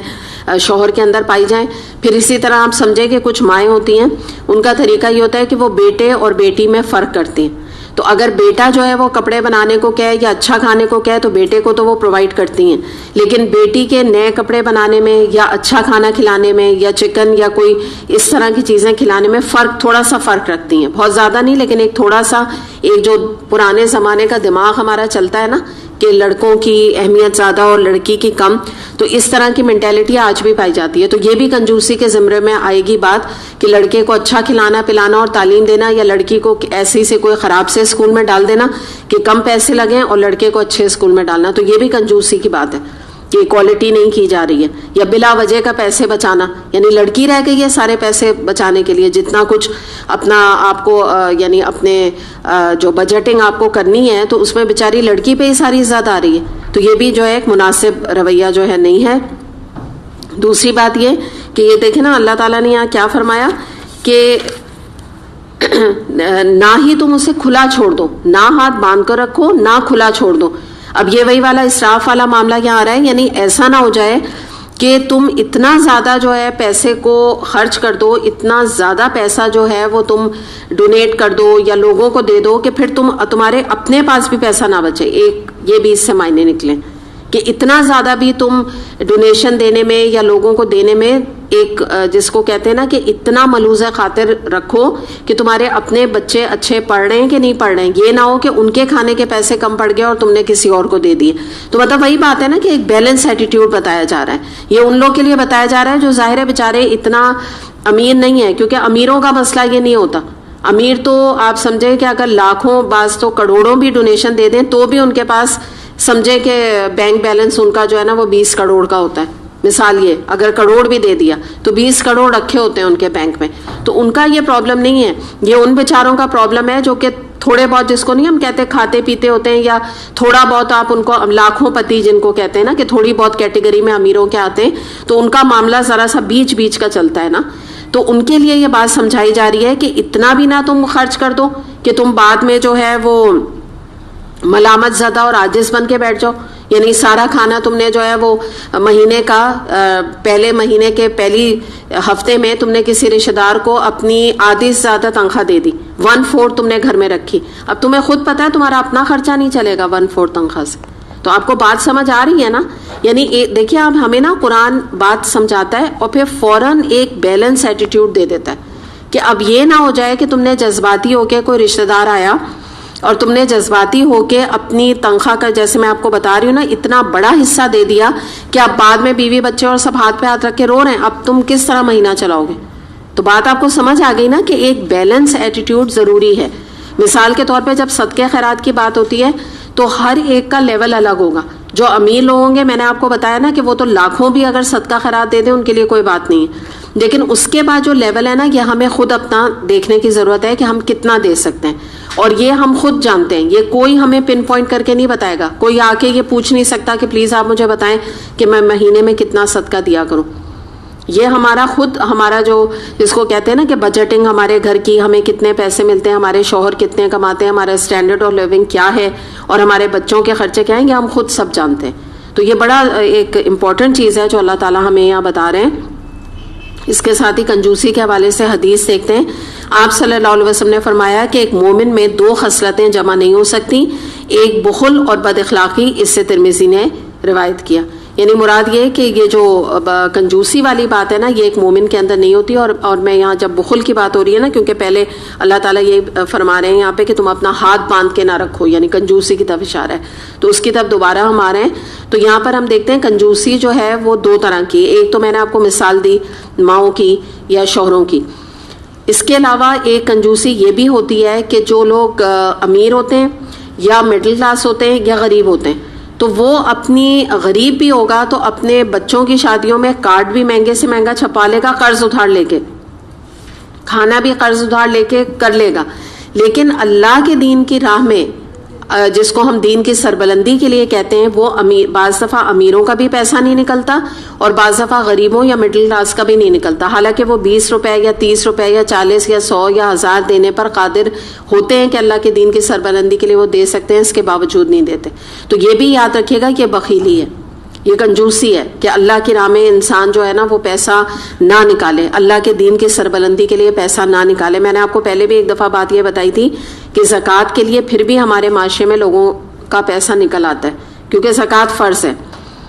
شوہر کے اندر پائی جائیں. پھر اسی طرح آپ سمجھیں کہ کچھ مائیں ہوتی ہیں, ان کا طریقہ یہ ہوتا ہے کہ وہ بیٹے اور بیٹی میں فرق کرتی ہیں. تو اگر بیٹا جو ہے وہ کپڑے بنانے کو کہے یا اچھا کھانے کو کہے تو بیٹے کو تو وہ پرووائڈ کرتی ہیں, لیکن بیٹی کے نئے کپڑے بنانے میں یا اچھا کھانا کھلانے میں یا چکن یا کوئی اس طرح کی چیزیں کھلانے میں فرق, تھوڑا سا فرق رکھتی ہیں. بہت زیادہ نہیں, لیکن ایک تھوڑا سا, ایک جو پرانے زمانے کا دماغ ہمارا چلتا ہے نا کہ لڑکوں کی اہمیت زیادہ اور لڑکی کی کم, تو اس طرح کی مینٹیلٹی آج بھی پائی جاتی ہے. تو یہ بھی کنجوسی کے زمرے میں آئے گی بات کہ لڑکے کو اچھا کھلانا پلانا اور تعلیم دینا, یا لڑکی کو ایسی سے کوئی خراب سے اسکول میں ڈال دینا کہ کم پیسے لگیں اور لڑکے کو اچھے اسکول میں ڈالنا. تو یہ بھی کنجوسی کی بات ہے کہ کوالٹی نہیں کی جا رہی ہے. یا بلا وجہ کا پیسے بچانا, یعنی لڑکی رہ گئی ہے سارے پیسے بچانے کے لیے, جتنا کچھ اپنا آپ کو یعنی اپنے جو بجٹنگ آپ کو کرنی ہے تو اس میں بیچاری لڑکی پہ ہی ساری عزت آ رہی ہے. تو یہ بھی جو ہے ایک مناسب رویہ جو ہے نہیں ہے. دوسری بات یہ کہ یہ دیکھیں نا اللہ تعالیٰ نے یہاں کیا فرمایا کہ نہ ہی تم اسے کھلا چھوڑ دو, نہ ہاتھ باندھ کر رکھو نہ کھلا چھوڑ دو. اب یہ وہی والا اسراف والا معاملہ یہاں آ رہا ہے, یعنی ایسا نہ ہو جائے کہ تم اتنا زیادہ جو ہے پیسے کو خرچ کر دو, اتنا زیادہ پیسہ جو ہے وہ تم ڈونیٹ کر دو یا لوگوں کو دے دو کہ پھر تمہارے اپنے پاس بھی پیسہ نہ بچے. ایک یہ بھی اس سے معنی نکلیں کہ اتنا زیادہ بھی تم ڈونیشن دینے میں یا لوگوں کو دینے میں ایک جس کو کہتے ہیں نا کہ اتنا ملوث خاطر رکھو کہ تمہارے اپنے بچے اچھے پڑھ رہے ہیں کہ نہیں پڑھ رہے ہیں. یہ نہ ہو کہ ان کے کھانے کے پیسے کم پڑ گئے اور تم نے کسی اور کو دے دیے. تو مطلب وہی بات ہے نا کہ ایک بیلنس ایٹیٹیوڈ بتایا جا رہا ہے. یہ ان لوگ کے لیے بتایا جا رہا ہے جو ظاہر ہے بیچارے اتنا امیر نہیں ہے, کیونکہ امیروں کا مسئلہ یہ نہیں ہوتا. امیر تو آپ سمجھیں کہ اگر لاکھوں بعض تو کروڑوں بھی ڈونیشن دے دیں تو بھی ان کے پاس سمجھے کہ بینک بیلنس ان کا جو ہے نا وہ 20 کروڑ کا ہوتا ہے. مثال یہ اگر کروڑ بھی دے دیا تو 20 کروڑ رکھے ہوتے ہیں ان کے بینک میں، تو ان کا یہ پرابلم نہیں ہے، یہ ان بیچاروں کا پرابلم ہے جو کہ تھوڑے بہت، جس کو نہیں ہم کہتے کھاتے پیتے ہوتے ہیں، یا تھوڑا بہت آپ ان کو لاکھوں پتی جن کو کہتے ہیں نا کہ تھوڑی بہت کیٹیگری میں امیروں کے آتے ہیں، تو ان کا معاملہ ذرا سا بیچ بیچ کا چلتا ہے نا، تو ان کے لیے یہ بات سمجھائی جا رہی ہے کہ اتنا بھی نہ تم خرچ کر دو کہ تم بعد میں جو ہے وہ ملامت زدہ اور عاجز بن کے بیٹھ جاؤ، یعنی سارا کھانا تم نے جو ہے وہ مہینے کا پہلے مہینے کے پہلی ہفتے میں تم نے کسی رشتہ دار کو اپنی آدھی سے زیادہ تنخواہ دے دی، 1/4 تم نے گھر میں رکھی، اب تمہیں خود پتا ہے تمہارا اپنا خرچہ نہیں چلے گا 1/4 تنخواہ سے، تو آپ کو بات سمجھ آ رہی ہے نا؟ یعنی دیکھیے اب ہمیں نا قرآن بات سمجھاتا ہے اور پھر فوراً ایک بیلنس ایٹیٹیوڈ دے دیتا ہے کہ اب یہ نہ ہو جائے کہ تم نے جذباتی ہو کے کوئی رشتہ دار آیا اور تم نے جذباتی ہو کے اپنی تنخواہ کا، جیسے میں آپ کو بتا رہی ہوں نا، اتنا بڑا حصہ دے دیا کہ اب بعد میں بیوی بچے اور سب ہاتھ پہ ہاتھ رکھ کے رو رہے ہیں، اب تم کس طرح مہینہ چلاؤ گے؟ تو بات آپ کو سمجھ آ گئی نا کہ ایک بیلنس ایٹیٹیوڈ ضروری ہے. مثال کے طور پہ جب صدقہ خیرات کی بات ہوتی ہے تو ہر ایک کا لیول الگ ہوگا. جو امیر لوگ ہوں گے، میں نے آپ کو بتایا نا کہ وہ تو لاکھوں بھی اگر صدقہ خیرات دے دیں ان کے لیے کوئی بات نہیں ہے، لیکن اس کے بعد جو لیول ہے نا، یہ ہمیں خود اپنا دیکھنے کی ضرورت ہے کہ ہم کتنا دے سکتے ہیں، اور یہ ہم خود جانتے ہیں، یہ کوئی ہمیں پن پوائنٹ کر کے نہیں بتائے گا. کوئی آ کے یہ پوچھ نہیں سکتا کہ پلیز آپ مجھے بتائیں کہ میں مہینے میں کتنا صدقہ دیا کروں. یہ ہمارا خود، ہمارا جو جس کو کہتے ہیں نا کہ بجٹنگ ہمارے گھر کی، ہمیں کتنے پیسے ملتے ہیں، ہمارے شوہر کتنے کماتے ہیں، ہمارا اسٹینڈرڈ آف لیونگ کیا ہے، اور ہمارے بچوں کے خرچے کیا ہیں، یہ ہم خود سب جانتے ہیں. تو یہ بڑا ایک امپورٹنٹ چیز ہے جو اللہ تعالیٰ ہمیں یہاں بتا رہے ہیں. اس کے ساتھ ہی کنجوسی کے حوالے سے حدیث دیکھتے ہیں. آپ صلی اللہ علیہ وسلم نے فرمایا کہ ایک مومن میں 2 خصلتیں جمع نہیں ہو سکتی، ایک بخل اور بد اخلاقی. اس سے ترمذی نے روایت کیا. یعنی مراد یہ کہ یہ جو کنجوسی والی بات ہے نا، یہ ایک مومن کے اندر نہیں ہوتی. اور میں یہاں جب بخل کی بات ہو رہی ہے نا، کیونکہ پہلے اللہ تعالیٰ یہ فرما رہے ہیں یہاں پہ کہ تم اپنا ہاتھ باندھ کے نہ رکھو، یعنی کنجوسی کی طرف اشارہ ہے، تو اس کی طرف دوبارہ ہم آ رہے ہیں. تو یہاں پر ہم دیکھتے ہیں کنجوسی جو ہے وہ 2 طرح کی. ایک تو میں نے آپ کو مثال دی ماؤں کی یا شوہروں کی. اس کے علاوہ ایک کنجوسی یہ بھی ہوتی ہے کہ جو لوگ امیر ہوتے ہیں یا مڈل کلاس ہوتے ہیں یا غریب ہوتے ہیں، تو وہ اپنی، غریب بھی ہوگا تو اپنے بچوں کی شادیوں میں کارڈ بھی مہنگے سے مہنگا چھپا لے گا، قرض ادھار لے کے، کھانا بھی قرض ادھار لے کے کر لے گا. لیکن اللہ کے دین کی راہ میں، جس کو ہم دین کی سربلندی کے لیے کہتے ہیں، وہ بعض دفعہ امیروں کا بھی پیسہ نہیں نکلتا اور بعض دفعہ غریبوں یا مڈل کلاس کا بھی نہیں نکلتا. حالانکہ وہ 20 روپے یا 30 روپے یا 40 یا 100 یا 1000 دینے پر قادر ہوتے ہیں کہ اللہ کے دین کی سربلندی کے لیے وہ دے سکتے ہیں، اس کے باوجود نہیں دیتے. تو یہ بھی یاد رکھیے گا کہ یہ بخیلی ہے، یہ کنجوسی ہے کہ اللہ کی راہ میں انسان جو ہے نا وہ پیسہ نہ نکالے، اللہ کے دین کی سربلندی کے لیے پیسہ نہ نکالے. میں نے آپ کو پہلے بھی ایک دفعہ بات یہ بتائی تھی کہ زکوٰۃ کے لیے پھر بھی ہمارے معاشرے میں لوگوں کا پیسہ نکل آتا ہے، کیونکہ زکوٰۃ فرض ہے،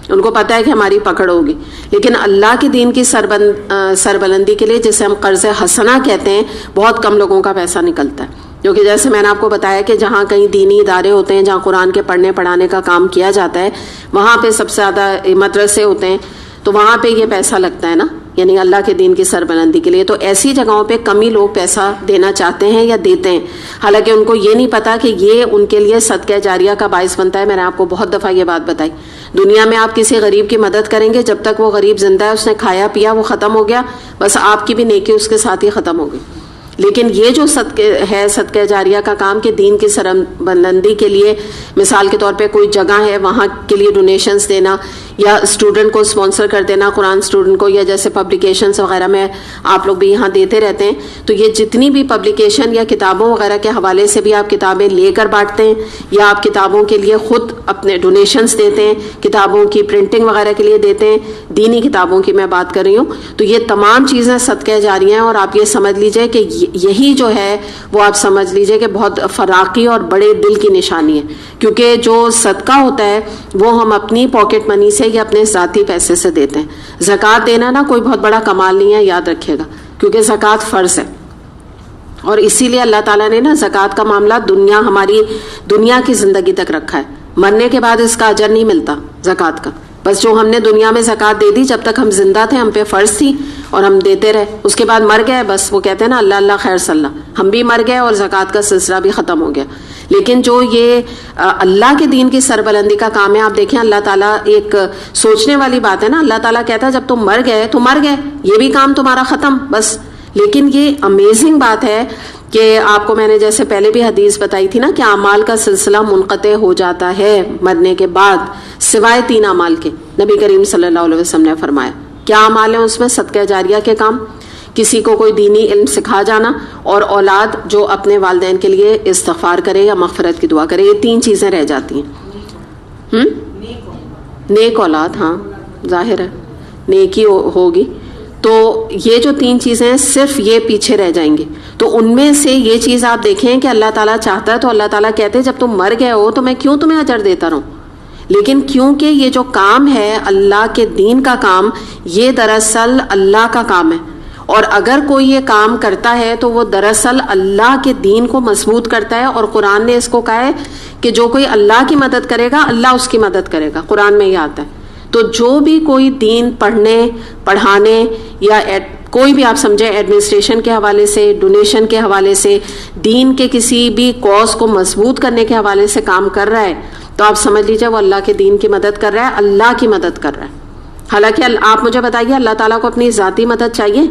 ان کو پتہ ہے کہ ہماری پکڑ ہوگی. لیکن اللہ کے دین کی سربلندی کے لیے، جسے ہم قرض حسنہ کہتے ہیں، بہت کم لوگوں کا پیسہ نکلتا ہے. کیونکہ جیسے میں نے آپ کو بتایا کہ جہاں کہیں دینی ادارے ہوتے ہیں، جہاں قرآن کے پڑھنے پڑھانے کا کام کیا جاتا ہے، وہاں پہ سب سے زیادہ مدرسے ہوتے ہیں، تو وہاں پہ یہ پیسہ لگتا ہے نا، یعنی اللہ کے دین کی سربلندی کے لیے. تو ایسی جگہوں پہ کم ہی لوگ پیسہ دینا چاہتے ہیں یا دیتے ہیں، حالانکہ ان کو یہ نہیں پتا کہ یہ ان کے لیے صدقہ جاریہ کا باعث بنتا ہے. میں نے آپ کو بہت دفعہ یہ بات بتائی. دنیا میں آپ کسی غریب کی مدد کریں گے، جب تک وہ غریب زندہ ہے، اس نے کھایا پیا، وہ ختم ہو گیا، بس آپ کی بھی نیکی اس کے ساتھ ہی ختم ہو گئی. لیکن یہ جو صدقہ جاریہ کا کام کہ دین کی سربلندی کے لیے، مثال کے طور پہ کوئی جگہ ہے وہاں کے لیے ڈونیشنز دینا، یا اسٹوڈنٹ کو اسپانسر کر دینا، قرآن اسٹوڈنٹ کو، یا جیسے پبلیکیشنز وغیرہ میں آپ لوگ بھی یہاں دیتے رہتے ہیں. تو یہ جتنی بھی پبلیکیشن یا کتابوں وغیرہ کے حوالے سے بھی آپ کتابیں لے کر بانٹتے ہیں، یا آپ کتابوں کے لیے خود اپنے ڈونیشنز دیتے ہیں، کتابوں کی پرنٹنگ وغیرہ کے لیے دیتے ہیں، دینی کتابوں کی میں بات کر رہی ہوں. تو یہ تمام چیزیں صدقہ جاریہ ہیں. اور آپ یہ سمجھ لیجئے کہ یہی جو ہے وہ آپ سمجھ لیجئے کہ بہت فراقی اور بڑے دل کی نشانی ہے. کیونکہ جو صدقہ ہوتا ہے وہ ہم اپنی پاکٹ منی سے یا اپنے ذاتی پیسے سے دیتے ہیں. زکوٰۃ دینا نا کوئی بہت بڑا کمال نہیں ہے، یاد رکھیے گا، کیونکہ زکوٰۃ فرض ہے. اور اسی لیے اللہ تعالیٰ نے نا زکوٰۃ کا معاملہ ہماری دنیا کی زندگی تک رکھا ہے. مرنے کے بعد اس کا اجر نہیں ملتا زکوٰۃ کا. بس جو ہم نے دنیا میں زکوٰۃ دے دی، جب تک ہم زندہ تھے ہم پہ فرض تھی اور ہم دیتے رہے. اس کے بعد مر گئے، بس وہ کہتے ہیں نا اللہ اللہ خیر صلی اللہ، ہم بھی مر گئے اور زکوٰۃ کا سلسلہ بھی ختم ہو گیا. لیکن جو یہ اللہ کے دین کی سربلندی کا کام ہے، آپ دیکھیں اللہ تعالیٰ، ایک سوچنے والی بات ہے نا، اللہ تعالیٰ کہتا ہے جب تم مر گئے تو مر گئے، یہ بھی کام تمہارا ختم بس. لیکن یہ امیزنگ بات ہے کہ آپ کو میں نے جیسے پہلے بھی حدیث بتائی تھی نا کہ اعمال کا سلسلہ منقطع ہو جاتا ہے مرنے کے بعد سوائے 3 اعمال کے. نبی کریم صلی اللہ علیہ وسلم نے فرمایا کیا اعمال ہیں اس میں؟ صدقہ جاریہ کے کام، کسی کو کوئی دینی علم سکھا جانا، اور اولاد جو اپنے والدین کے لیے استغفار کرے یا مغفرت کی دعا کرے. یہ 3 چیزیں رہ جاتی ہیں. نیک اولاد، ہاں ظاہر ہے نیکی ہوگی. تو یہ جو 3 چیزیں ہیں صرف یہ پیچھے رہ جائیں گی. تو ان میں سے یہ چیز آپ دیکھیں کہ اللہ تعالیٰ چاہتا ہے تو اللہ تعالیٰ کہتے ہیں جب تم مر گئے ہو تو میں کیوں تمہیں اجر دیتا رہوں. لیکن کیونکہ یہ جو کام ہے اللہ کے دین کا کام، یہ دراصل اللہ کا کام ہے، اور اگر کوئی یہ کام کرتا ہے تو وہ دراصل اللہ کے دین کو مضبوط کرتا ہے. اور قرآن نے اس کو کہا ہے کہ جو کوئی اللہ کی مدد کرے گا اللہ اس کی مدد کرے گا، قرآن میں یہ آتا ہے. تو جو بھی کوئی دین پڑھنے پڑھانے یا کوئی بھی آپ سمجھے ایڈمنسٹریشن کے حوالے سے، ڈونیشن کے حوالے سے، دین کے کسی بھی کاز کو مضبوط کرنے کے حوالے سے کام کر رہا ہے تو آپ سمجھ لیجیے وہ اللہ کے دین کی مدد کر رہا ہے، اللہ کی مدد کر رہا ہے. حالانکہ آپ مجھے بتائیے اللہ تعالیٰ کو اپنی ذاتی مدد چاہیے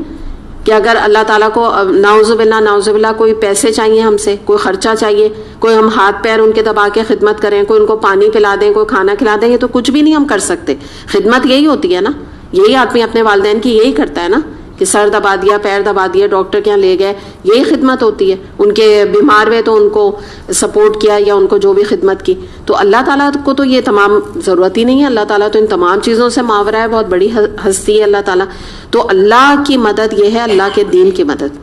کہ اگر اللہ تعالیٰ کو نعوذ باللہ کوئی پیسے چاہیے، ہم سے کوئی خرچہ چاہیے، کوئی ہم ہاتھ پیر ان کے دبا کے خدمت کریں، کوئی ان کو پانی پلا دیں، کوئی کھانا کھلا دیں، یہ تو کچھ بھی نہیں ہم کر سکتے. خدمت یہی ہوتی ہے نا، یہی آدمی اپنے والدین کی یہی کرتا ہے نا کہ سر دبا دیا، پیر دبا دیا، ڈاکٹر کے یہاں لے گئے، یہی خدمت ہوتی ہے. ان کے بیمار ہوئے تو ان کو سپورٹ کیا یا ان کو جو بھی خدمت کی. تو اللہ تعالیٰ کو تو یہ تمام ضرورت ہی نہیں ہے، اللہ تعالیٰ تو ان تمام چیزوں سے ماورا ہے، بہت بڑی ہستی ہے اللہ تعالیٰ. تو اللہ کی مدد یہ ہے اللہ کے دین کی مدد.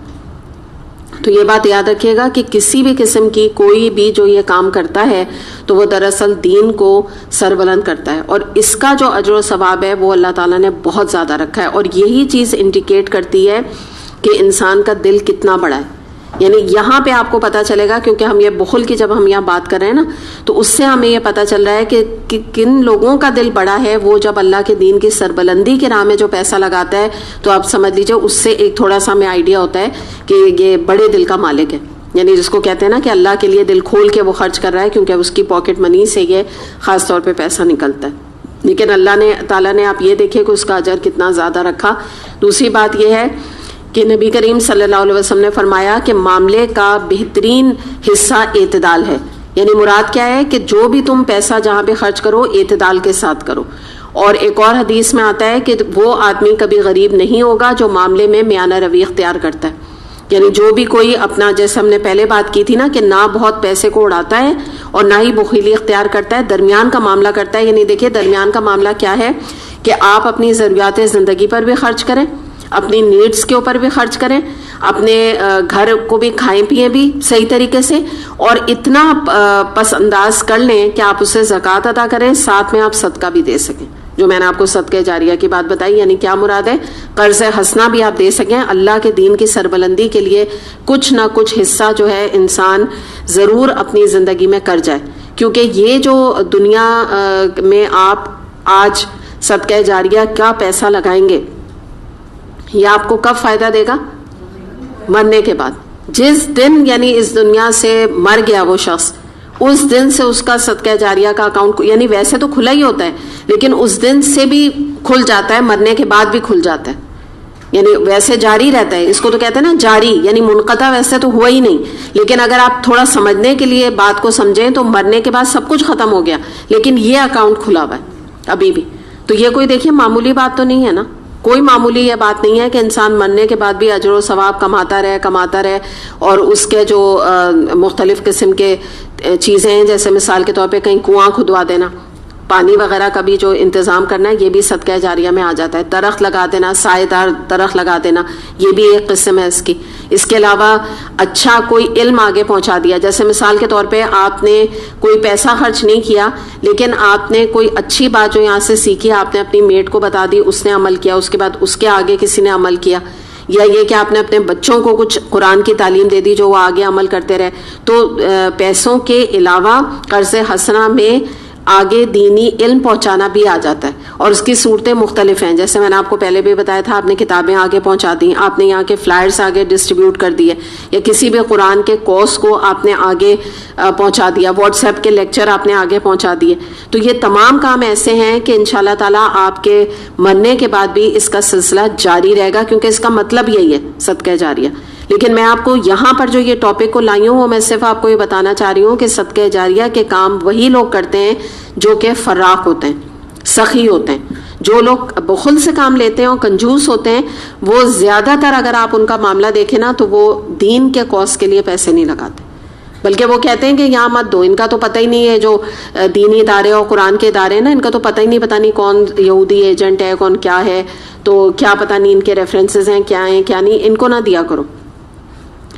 تو یہ بات یاد رکھیے گا کہ کسی بھی قسم کی کوئی بھی جو یہ کام کرتا ہے تو وہ دراصل دین کو سربلند کرتا ہے، اور اس کا جو اجر و ثواب ہے وہ اللہ تعالیٰ نے بہت زیادہ رکھا ہے. اور یہی چیز انڈیکیٹ کرتی ہے کہ انسان کا دل کتنا بڑا ہے. یعنی یہاں پہ آپ کو پتا چلے گا، کیونکہ ہم یہ بخل کی جب ہم یہاں بات کر رہے ہیں نا تو اس سے ہمیں یہ پتا چل رہا ہے کہ کن لوگوں کا دل بڑا ہے. وہ جب اللہ کے دین کی سربلندی کے راہ میں جو پیسہ لگاتا ہے تو آپ سمجھ لیجئے اس سے ایک تھوڑا سا ہمیں آئیڈیا ہوتا ہے کہ یہ بڑے دل کا مالک ہے. یعنی جس کو کہتے ہیں نا کہ اللہ کے لیے دل کھول کے وہ خرچ کر رہا ہے، کیونکہ اس کی پاکٹ منی سے یہ خاص طور پہ پیسہ نکلتا ہے. لیکن اللہ تعالیٰ نے آپ یہ دیکھیں کہ اس کا اجر کتنا زیادہ رکھا. دوسری بات یہ ہے کہ نبی کریم صلی اللہ علیہ وسلم نے فرمایا کہ معاملے کا بہترین حصہ اعتدال ہے. یعنی مراد کیا ہے کہ جو بھی تم پیسہ جہاں پہ خرچ کرو اعتدال کے ساتھ کرو. اور ایک اور حدیث میں آتا ہے کہ وہ آدمی کبھی غریب نہیں ہوگا جو معاملے میں میانہ روی اختیار کرتا ہے. یعنی جو بھی کوئی اپنا، جیسے ہم نے پہلے بات کی تھی نا کہ نہ بہت پیسے کو اڑاتا ہے اور نہ ہی بخیلی اختیار کرتا ہے، درمیان کا معاملہ کرتا ہے. یعنی دیکھیے درمیان کا معاملہ کیا ہے کہ آپ اپنی ضروریات زندگی پر بھی خرچ کریں، اپنی نیڈز کے اوپر بھی خرچ کریں، اپنے گھر کو بھی کھائیں پئیں بھی صحیح طریقے سے، اور اتنا پس انداز کر لیں کہ آپ اسے زکوٰۃ ادا کریں، ساتھ میں آپ صدقہ بھی دے سکیں. جو میں نے آپ کو صدقہ جاریہ کی بات بتائی، یعنی کیا مراد ہے، قرض حسنہ بھی آپ دے سکیں. اللہ کے دین کی سربلندی کے لیے کچھ نہ کچھ حصہ جو ہے انسان ضرور اپنی زندگی میں کر جائے. کیونکہ یہ جو دنیا میں آپ آج صدقہ جاریہ کا پیسہ لگائیں گے، یہ آپ کو کب فائدہ دے گا؟ مرنے کے بعد. جس دن یعنی اس دنیا سے مر گیا وہ شخص، اس دن سے اس کا صدقہ جاریہ کا اکاؤنٹ، یعنی ویسے تو کھلا ہی ہوتا ہے لیکن اس دن سے بھی کھل جاتا ہے، مرنے کے بعد بھی کھل جاتا ہے. یعنی ویسے جاری رہتا ہے، اس کو تو کہتے ہیں نا جاری، یعنی منقطع ویسے تو ہوا ہی نہیں. لیکن اگر آپ تھوڑا سمجھنے کے لیے بات کو سمجھیں تو مرنے کے بعد سب کچھ ختم ہو گیا لیکن یہ اکاؤنٹ کھلا ہوا ہے ابھی بھی. تو یہ کوئی دیکھیے معمولی بات تو نہیں ہے نا، کوئی معمولی یہ بات نہیں ہے کہ انسان مرنے کے بعد بھی اجر و ثواب کماتا رہے اور اس کے جو مختلف قسم کے چیزیں ہیں، جیسے مثال کے طور پہ کہیں کنواں کھدوا دینا، پانی وغیرہ کا بھی جو انتظام کرنا ہے، یہ بھی صدقہ جاریہ میں آ جاتا ہے. درخت لگا دینا، سائے دار درخت لگا دینا، یہ بھی ایک قسم ہے اس کی. اس کے علاوہ اچھا کوئی علم آگے پہنچا دیا، جیسے مثال کے طور پہ آپ نے کوئی پیسہ خرچ نہیں کیا لیکن آپ نے کوئی اچھی بات جو یہاں سے سیکھی آپ نے اپنی میٹ کو بتا دی، اس نے عمل کیا، اس کے بعد اس کے آگے کسی نے عمل کیا، یا یہ کہ آپ نے اپنے بچوں کو کچھ قرآن کی تعلیم دے دی جو وہ آگے عمل کرتے رہے. تو پیسوں کے علاوہ قرض حسنہ میں آگے دینی علم پہنچانا بھی آ جاتا ہے، اور اس کی صورتیں مختلف ہیں. جیسے میں نے آپ کو پہلے بھی بتایا تھا، آپ نے کتابیں آگے پہنچا دی، آپ نے یہاں کے فلائرز آگے ڈسٹریبیوٹ کر دیے، یا کسی بھی قرآن کے کورس کو آپ نے آگے پہنچا دیا، واٹس ایپ کے لیکچر آپ نے آگے پہنچا دیے. تو یہ تمام کام ایسے ہیں کہ انشاءاللہ تعالیٰ آپ کے مرنے کے بعد بھی اس کا سلسلہ جاری رہے گا، کیونکہ اس کا مطلب یہی ہے صدقہ جاریہ. لیکن میں آپ کو یہاں پر جو یہ ٹاپک کو لائی ہوں، وہ میں صرف آپ کو یہ بتانا چاہ رہی ہوں کہ صدقہ جاریہ کے کام وہی لوگ کرتے ہیں جو کہ فراق ہوتے ہیں، سخی ہوتے ہیں. جو لوگ بخل سے کام لیتے ہیں اور کنجوس ہوتے ہیں، وہ زیادہ تر اگر آپ ان کا معاملہ دیکھیں نا تو وہ دین کے کاز کے لیے پیسے نہیں لگاتے، بلکہ وہ کہتے ہیں کہ یہاں مت دو. ان کا تو پتہ ہی نہیں ہے، جو دینی ادارے اور قرآن کے ادارے ہیں نا، ان کا تو پتہ ہی نہیں، پتہ نہیں کون یہودی ایجنٹ ہے، کون کیا ہے، تو کیا پتہ نہیں ان کے ریفرنسز ہیں کیا ہیں کیا نہیں. ان کو نہ دیا کرو،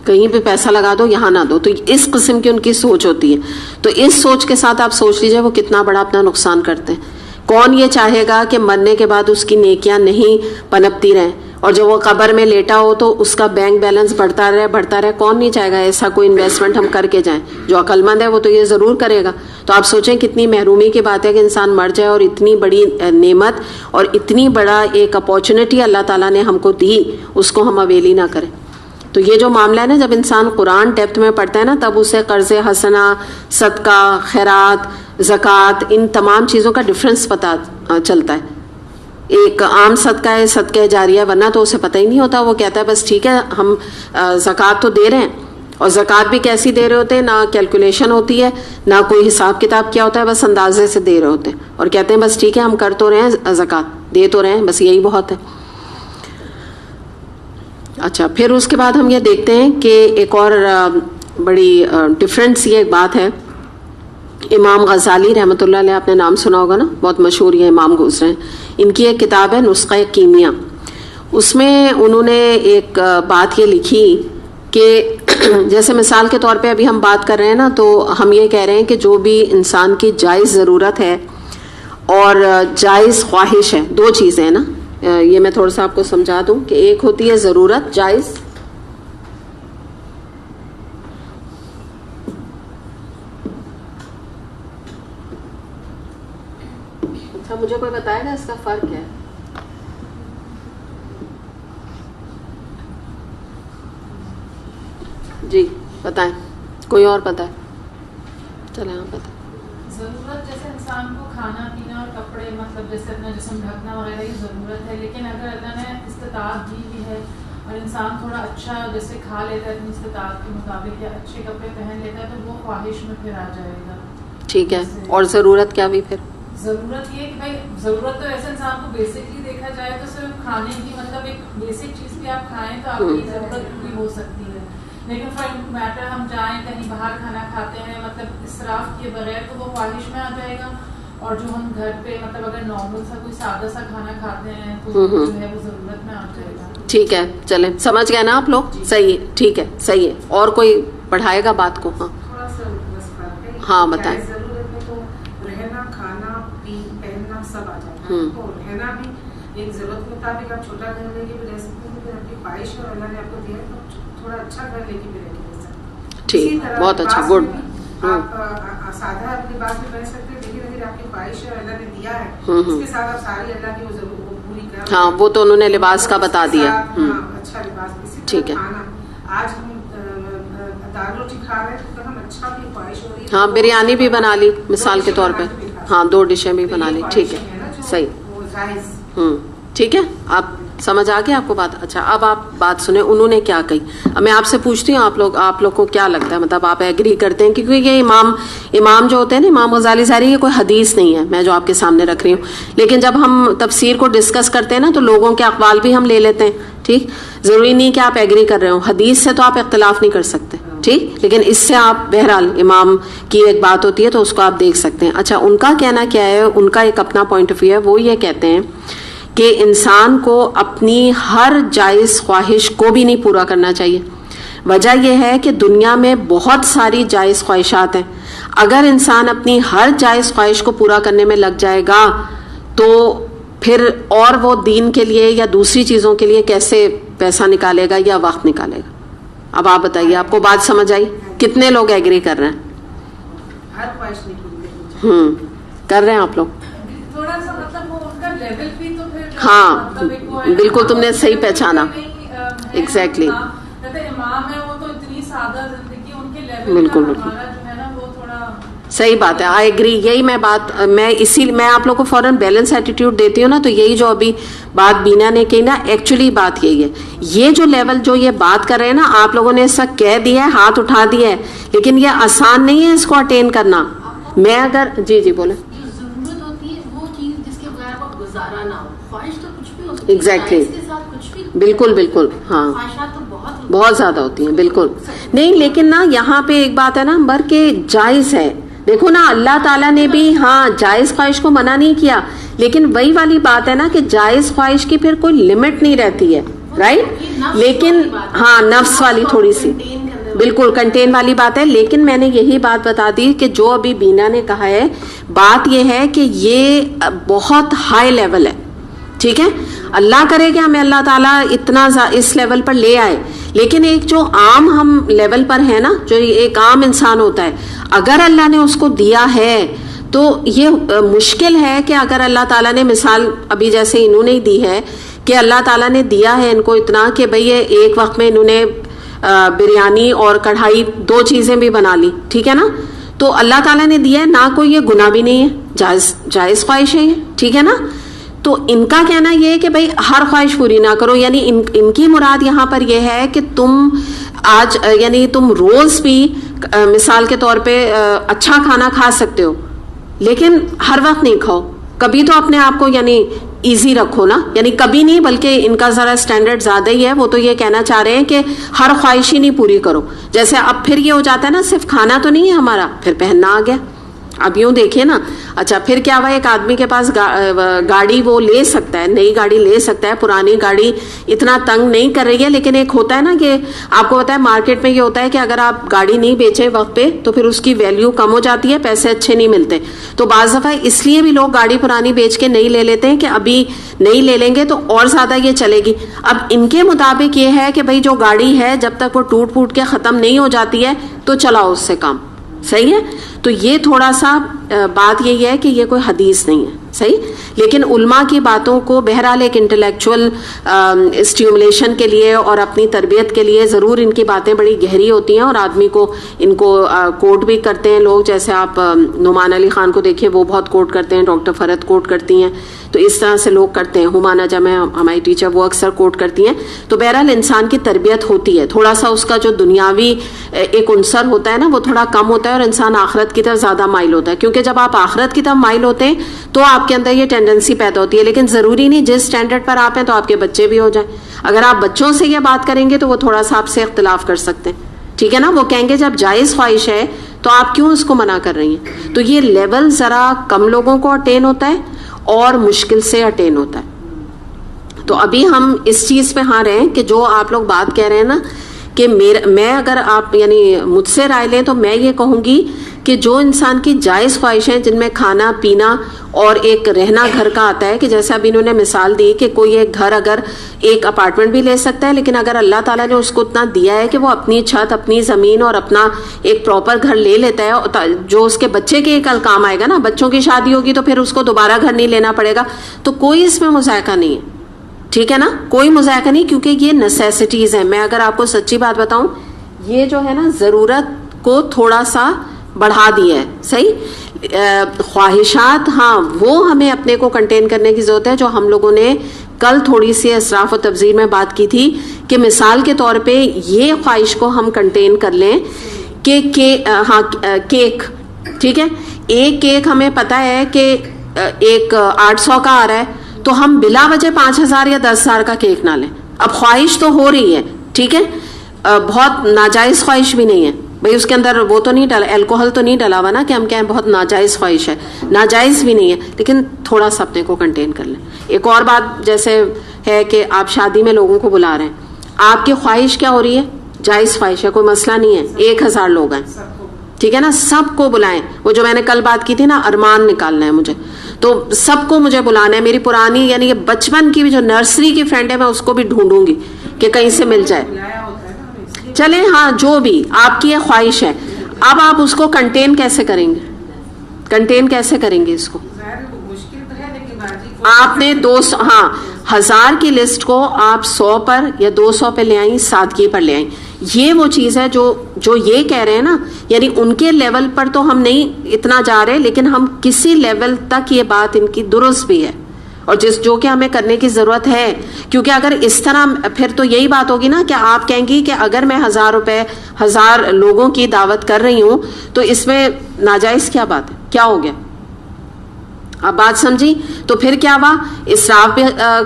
کہیں پہ پیسہ لگا دو، یہاں نہ دو. تو اس قسم کی ان کی سوچ ہوتی ہے. تو اس سوچ کے ساتھ آپ سوچ لیجئے وہ کتنا بڑا اپنا نقصان کرتے ہیں. کون یہ چاہے گا کہ مرنے کے بعد اس کی نیکیاں نہیں پنپتی رہیں، اور جب وہ قبر میں لیٹا ہو تو اس کا بینک بیلنس بڑھتا رہے. کون نہیں چاہے گا ایسا کوئی انویسٹمنٹ ہم کر کے جائیں؟ جو عقل مند ہے وہ تو یہ ضرور کرے گا. تو آپ سوچیں کتنی محرومی کی بات ہے کہ انسان مر جائے اور اتنی بڑی نعمت اور اتنی بڑا ایک اپارچونٹی اللہ تعالیٰ نے ہم کو دی، اس کو ہم اویلی نہ کریں. تو یہ جو معاملہ ہے نا، جب انسان قرآن ڈیپتھ میں پڑھتا ہے نا، تب اسے قرض حسنہ، صدقہ، خیرات، زکوٰۃ، ان تمام چیزوں کا ڈفرنس پتہ چلتا ہے. ایک عام صدقہ ہے صدقہ جاریہ، ورنہ تو اسے پتہ ہی نہیں ہوتا. وہ کہتا ہے بس ٹھیک ہے ہم زکوٰۃ تو دے رہے ہیں، اور زکوٰۃ بھی کیسی دے رہے ہوتے ہیں، نہ کیلکولیشن ہوتی ہے، نہ کوئی حساب کتاب کیا ہوتا ہے، بس اندازے سے دے رہے ہوتے ہیں، اور کہتے ہیں بس ٹھیک ہے ہم کر تو رہے ہیں زکوٰۃ، دے تو رہے ہیں، بس یہی بہت ہے. اچھا، پھر اس کے بعد ہم یہ دیکھتے ہیں کہ ایک اور بڑی ڈفرینس یہ ایک بات ہے. امام غزالی رحمۃ اللہ علیہ، آپ نے نام سنا ہوگا نا، بہت مشہور یہ امام گزرے ہیں. ان کی ایک کتاب ہے نسخہ کیمیا. اس میں انہوں نے ایک بات یہ لکھی کہ جیسے مثال کے طور پہ ابھی ہم بات کر رہے ہیں نا، تو ہم یہ کہہ رہے ہیں کہ جو بھی انسان کی جائز ضرورت ہے اور جائز خواہش ہے، دو چیزیں ہیں نا. یہ میں تھوڑا سا آپ کو سمجھا دوں کہ ایک ہوتی ہے ضرورت جائز، اچھا مجھے کوئی بتائے گا اس کا فرق کیا ہے؟ جی بتائیں، کوئی اور بتائے؟ چلیں آپ بتائیں. ضرورت جیسے انسان کو کھانا پینا اور کپڑے، مطلب جیسے اپنا جسم ڈھکنا وغیرہ کی ضرورت ہے. لیکن اگر اللہ نے استطاعت دی بھی ہے اور انسان تھوڑا اچھا جیسے کھا لیتا ہے اپنی استطاعت کے مطابق، یا اچھے کپڑے پہن لیتا ہے، تو وہ خواہش میں پھر آ جائے گا. ٹھیک ہے. اور ضرورت کیا بھی پھر؟ ضرورت یہ کہ بھائی ضرورت تو ایسے انسان کو بیسکلی دیکھا جائے تو صرف کھانے کی، مطلب ایک بیسک چیز بھی آپ کھائیں تو آپ کی ضرورت پوری ہو سکتی ہے. لیکن فار میٹر ہم جائیں کہیں باہر کھانا کھاتے ہیں مطلب اسراف کیے بغیر، تو وہ خواہش میں آ جائے گا. اور جو ہم گھر پہ مطلب اگر نارمل سا کوئی سادہ سا کھانا کھاتے ہیں تو جو ہے وہ ضرورت میں آ جائے گا. ٹھیک ہے، چلیں سمجھ گئے نا آپ لوگ؟ صحیح ہے، ٹھیک ہے، صحیح ہے. اور کوئی بڑھائے گا بات کو؟ ہاں تھوڑا سا بس بات ہے، ہاں بتائیں. ضرورت میں تو رہنا، کھانا، پہننا سب آ جاتا ہے. تو رہنا بھی ایک ضرورت کے مطابق آپ چھوٹا گھر لے کے بھی رہ سکتے ہیں، پھر آپ کی خواہش اور اللہ نے آپ کو دیا ہے تو تھوڑا اچھا گھر لے کے بھی رہ سکتے ہیں. ٹھیک، بہت اچھا، گڈ. آپ سادہ اپنے لباس میں رہ سکتے ہیں، لیکن اگر آپ کی خواہش اور اللہ نے دیا ہے اس کے ساتھ آپ ساری اللہ کی وہ ضرورت پوری کر. ہاں وہ تو انہوں نے لباس کا بتا دیا. اچھا لباس. اسی ٹھیک ہے. کھانا، آج ہم دال روٹی کھا رہے ہیں تو ہم اچھا بھی خواہش ہو رہی ہے، ہاں بریانی بھی بنا لی مثال کے طور پہ، ہاں 2 ڈشیں بھی بنا لی. ٹھیک ہے، صحیح. ٹھیک ہے، آپ سمجھ آ گیا آپ کو بات؟ اچھا اب آپ بات سنیں انہوں نے کیا کہی. اب میں آپ سے پوچھتی ہوں آپ لوگ کو کیا لگتا ہے، مطلب آپ ایگری کرتے ہیں؟ کیونکہ یہ امام جو ہوتے ہیں نا، امام غزالی ظاہر یہ کوئی حدیث نہیں ہے میں جو آپ کے سامنے رکھ رہی ہوں، لیکن جب ہم تفسیر کو ڈسکس کرتے ہیں نا تو لوگوں کے اقوال بھی ہم لے لیتے ہیں. ٹھیک، ضروری نہیں کہ آپ ایگری کر رہے ہو، حدیث سے تو آپ اختلاف نہیں کر سکتے. ٹھیک، لیکن اس سے آپ بہرحال امام کی ایک بات ہوتی ہے تو اس کو آپ دیکھ سکتے ہیں. اچھا ان کا کہنا کیا ہے، ان کا ایک اپنا پوائنٹ آف ویو ہے. وہ یہ کہتے ہیں کہ انسان کو اپنی ہر جائز خواہش کو بھی نہیں پورا کرنا چاہیے. وجہ یہ ہے کہ دنیا میں بہت ساری جائز خواہشات ہیں. اگر انسان اپنی ہر جائز خواہش کو پورا کرنے میں لگ جائے گا تو پھر اور وہ دین کے لیے یا دوسری چیزوں کے لیے کیسے پیسہ نکالے گا یا وقت نکالے گا؟ اب آپ بتائیے، آپ کو بات سمجھ آئی؟ کتنے لوگ ایگری کر رہے ہیں؟ ہر خواہش نہیں پوری. کر رہے ہیں آپ لوگ؟ تھوڑا سا مطلب وہ ان کا لیول بھی تو پھر ہاں بالکل تم نے صحیح پہچانا. ایگزیکٹلی امام ہے وہ تو اتنی سادہ زندگی ان کے لیول بالکل کا ہمارا جو ہے نا وہ تھوڑا صحیح بات ہے. I agree. یہی میں آپ لوگ کو فوراً بیلنس ایٹیٹیوڈ دیتی ہوں نا, تو یہی جو ابھی بات بینا نے کی نا, ایکچولی بات یہی ہے. یہ جو لیول جو یہ بات کر رہے ہیں نا, آپ لوگوں نے اس وقت کہہ دیا ہے, ہاتھ اٹھا دیا ہے, لیکن یہ آسان نہیں ہے اس کو اٹین کرنا. میں اگر جی بولیں. جو ضرورت ہوتی ہے وہ چیز جس کے بغیر آپ گزارا نہ ہو. خواہش تو کچھ بھی ہو سکتی ہے, ایگزیکٹلی اس کے ساتھ کچھ بھی. بالکل ہاں, خواہشات تو بہت زیادہ ہوتی ہیں. بالکل نہیں, لیکن نا یہاں پہ ایک بات ہے نا امبر, کہ جائز ہے. دیکھو نا اللہ تعالیٰ نے بھی ہاں جائز خواہش کو منع نہیں کیا, لیکن وہی والی بات ہے نا کہ جائز خواہش کی پھر کوئی لمٹ نہیں رہتی ہے, رائٹ. لیکن ہاں نفس والی تھوڑی سی بالکل کنٹین والی بات ہے. لیکن میں نے یہی بات بتا دی کہ جو ابھی بینا نے کہا ہے, بات یہ ہے کہ یہ بہت ہائی لیول ہے. ٹھیک ہے, اللہ کرے کہ ہمیں اللہ تعالیٰ اتنا اس لیول پر لے آئے. لیکن ایک جو عام ہم لیول پر ہے نا, جو ایک عام انسان ہوتا ہے, اگر اللہ نے اس کو دیا ہے تو یہ مشکل ہے کہ اگر اللہ تعالیٰ نے مثال ابھی جیسے انہوں نے دی ہے کہ اللہ تعالیٰ نے دیا ہے ان کو اتنا کہ بھئی یہ ایک وقت میں انہوں نے بریانی اور کڑھائی 2 چیزیں بھی بنا لی. ٹھیک ہے نا, تو اللہ تعالیٰ نے دیا ہے, نہ کوئی یہ گناہ بھی نہیں ہے, جائز خواہش ہے یہ. ٹھیک ہے نا, تو ان کا کہنا یہ ہے کہ بھئی ہر خواہش پوری نہ کرو. یعنی ان کی مراد یہاں پر یہ ہے کہ تم آج یعنی تم روز بھی مثال کے طور پہ اچھا کھانا کھا سکتے ہو, لیکن ہر وقت نہیں کھاؤ. کبھی تو اپنے آپ کو یعنی ایزی رکھو نا, یعنی کبھی نہیں بلکہ ان کا ذرا سٹینڈرڈ زیادہ ہی ہے. وہ تو یہ کہنا چاہ رہے ہیں کہ ہر خواہش ہی نہیں پوری کرو. جیسے اب پھر یہ ہو جاتا ہے نا, صرف کھانا تو نہیں ہے ہمارا, پھر پہننا آ گیا. اب یوں دیکھیں نا, اچھا پھر کیا ہوا, ایک آدمی کے پاس گاڑی وہ لے سکتا ہے, نئی گاڑی لے سکتا ہے, پرانی گاڑی اتنا تنگ نہیں کر رہی ہے. لیکن ایک ہوتا ہے نا کہ آپ کو پتا ہے مارکیٹ میں یہ ہوتا ہے کہ اگر آپ گاڑی نہیں بیچیں وقت پہ تو پھر اس کی ویلیو کم ہو جاتی ہے, پیسے اچھے نہیں ملتے. تو بعض دفعہ اس لیے بھی لوگ گاڑی پرانی بیچ کے نئی لے لیتے ہیں کہ ابھی نئی لے لیں گے تو اور زیادہ یہ چلے گی. اب ان کے مطابق یہ ہے کہ بھئی جو گاڑی ہے جب تک وہ ٹوٹ پھوٹ کے ختم نہیں ہو جاتی ہے تو چلاؤ اس سے کام. صحیح ہے, تو یہ تھوڑا سا بات یہی ہے کہ یہ کوئی حدیث نہیں ہے. صحیح, لیکن علماء کی باتوں کو بہرحال ایک انٹلیکچوئل اسٹیمولیشن کے لیے اور اپنی تربیت کے لیے ضرور ان کی باتیں بڑی گہری ہوتی ہیں, اور آدمی کو ان کو کوٹ بھی کرتے ہیں لوگ. جیسے آپ نعمان علی خان کو دیکھیں, وہ بہت کوٹ کرتے ہیں, ڈاکٹر فرد کوٹ کرتی ہیں, تو اس طرح سے لوگ کرتے ہیں. ہمانہ جمع ہماری ٹیچر وہ اکثر کوٹ کرتی ہیں. تو بہرحال انسان کی تربیت ہوتی ہے, تھوڑا سا اس کا جو دنیاوی ایک عنصر ہوتا ہے نا وہ تھوڑا کم ہوتا ہے, اور انسان آخرت کی طرف زیادہ مائل ہوتا ہے. کیونکہ جب آپ آخرت کی طرف مائل ہوتے ہیں تو آپ کے اندر یہ ٹینڈنسی پیدا ہوتی ہے. لیکن ضروری نہیں جس سٹینڈرڈ پر آپ ہیں تو آپ کے بچے بھی ہو جائیں. اگر آپ بچوں سے یہ بات کریں گے تو وہ تھوڑا سا آپ سے اختلاف کر سکتے ہیں. ٹھیک ہے نا, وہ کہیں گے جب جائز خواہش ہے تو آپ کیوں اس کو منع کر رہی ہیں. تو یہ لیول ذرا کم لوگوں کو اٹین ہوتا ہے اور مشکل سے اٹین ہوتا ہے. تو ابھی ہم اس چیز پہ ہاں رہے کہ جو آپ لوگ بات کہہ رہے ہیں نا کہ میں اگر آپ یعنی مجھ سے رائے لیں تو میں یہ کہوں گی کہ جو انسان کی جائز خواہشیں جن میں کھانا پینا اور ایک رہنا گھر کا آتا ہے, کہ جیسے اب انہوں نے مثال دی کہ کوئی ایک گھر اگر ایک اپارٹمنٹ بھی لے سکتا ہے, لیکن اگر اللہ تعالیٰ نے اس کو اتنا دیا ہے کہ وہ اپنی چھت, اپنی زمین اور اپنا ایک پراپر گھر لے لیتا ہے, جو اس کے بچے کے کل کام آئے گا نا, بچوں کی شادی ہوگی تو پھر اس کو دوبارہ گھر نہیں لینا پڑے گا, تو کوئی اس میں مذائقہ نہیں ہے. ٹھیک ہے نا, کوئی مذائقہ نہیں, کیونکہ یہ نیسیسٹیز ہیں. میں اگر آپ کو سچی بات بتاؤں, یہ جو ہے نا ضرورت کو تھوڑا سا بڑھا دیا ہے. صحیح, خواہشات ہاں وہ ہمیں اپنے کو کنٹین کرنے کی ضرورت ہے, جو ہم لوگوں نے کل تھوڑی سی اسراف و تبذیر میں بات کی تھی کہ مثال کے طور پہ یہ خواہش کو ہم کنٹین کر لیں کہ کیک. ٹھیک ہے, ایک کیک ہمیں پتہ ہے کہ ایک 800 کا آ رہا ہے, تو ہم بلا وجہ 5000 یا 10,000 کا کیک نہ لیں. اب خواہش تو ہو رہی ہے, ٹھیک ہے, بہت ناجائز خواہش بھی نہیں ہے بھئی, اس کے اندر وہ تو نہیں ڈالا, الکوہل تو نہیں ڈلا ہوا نا کہ ہم کہیں بہت ناجائز خواہش ہے, ناجائز بھی نہیں ہے, لیکن تھوڑا سا اپنے کو کنٹین کر لیں. ایک اور بات جیسے ہے کہ آپ شادی میں لوگوں کو بلا رہے ہیں, آپ کی خواہش کیا ہو رہی ہے, جائز خواہش ہے, کوئی مسئلہ نہیں ہے, 1000 لوگ ہیں, ٹھیک ہے نا, سب کو بلائیں. وہ جو میں نے کل بات کی تھی نا, ارمان نکالنا ہے مجھے, تو سب کو مجھے بلانا ہے. میری پرانی یعنی کہ بچپن کی جو نرسری کی فرینڈ ہے, میں اس کو بھی ڈھونڈوں گی کہ کہیں سے مل جائے. چلیں, ہاں جو بھی آپ کی یہ خواہش ہے, اب آپ اس کو کنٹین کیسے کریں گے, کنٹین کیسے کریں گے اس کو؟ ظاہر مشکل تو ہے لیکن باجی آپ نے 200 ہاں 1000 کی لسٹ کو آپ 100 پر یا 200 پہ لے آئیں، سادگی پر لے آئیں. یہ وہ چیز ہے جو یہ کہہ رہے ہیں نا، یعنی ان کے لیول پر تو ہم نہیں اتنا جا رہے، لیکن ہم کسی لیول تک یہ بات ان کی درست بھی ہے اور جو کہ ہمیں کرنے کی ضرورت ہے. کیونکہ اگر اس طرح پھر تو یہی بات ہوگی نا کہ آپ کہیں گی کہ اگر میں 1000 روپے 1000 لوگوں کی دعوت کر رہی ہوں تو اس میں ناجائز کیا بات ہے، کیا ہو گیا؟ اب بات سمجھی؟ تو پھر کیا ہوا، اسراف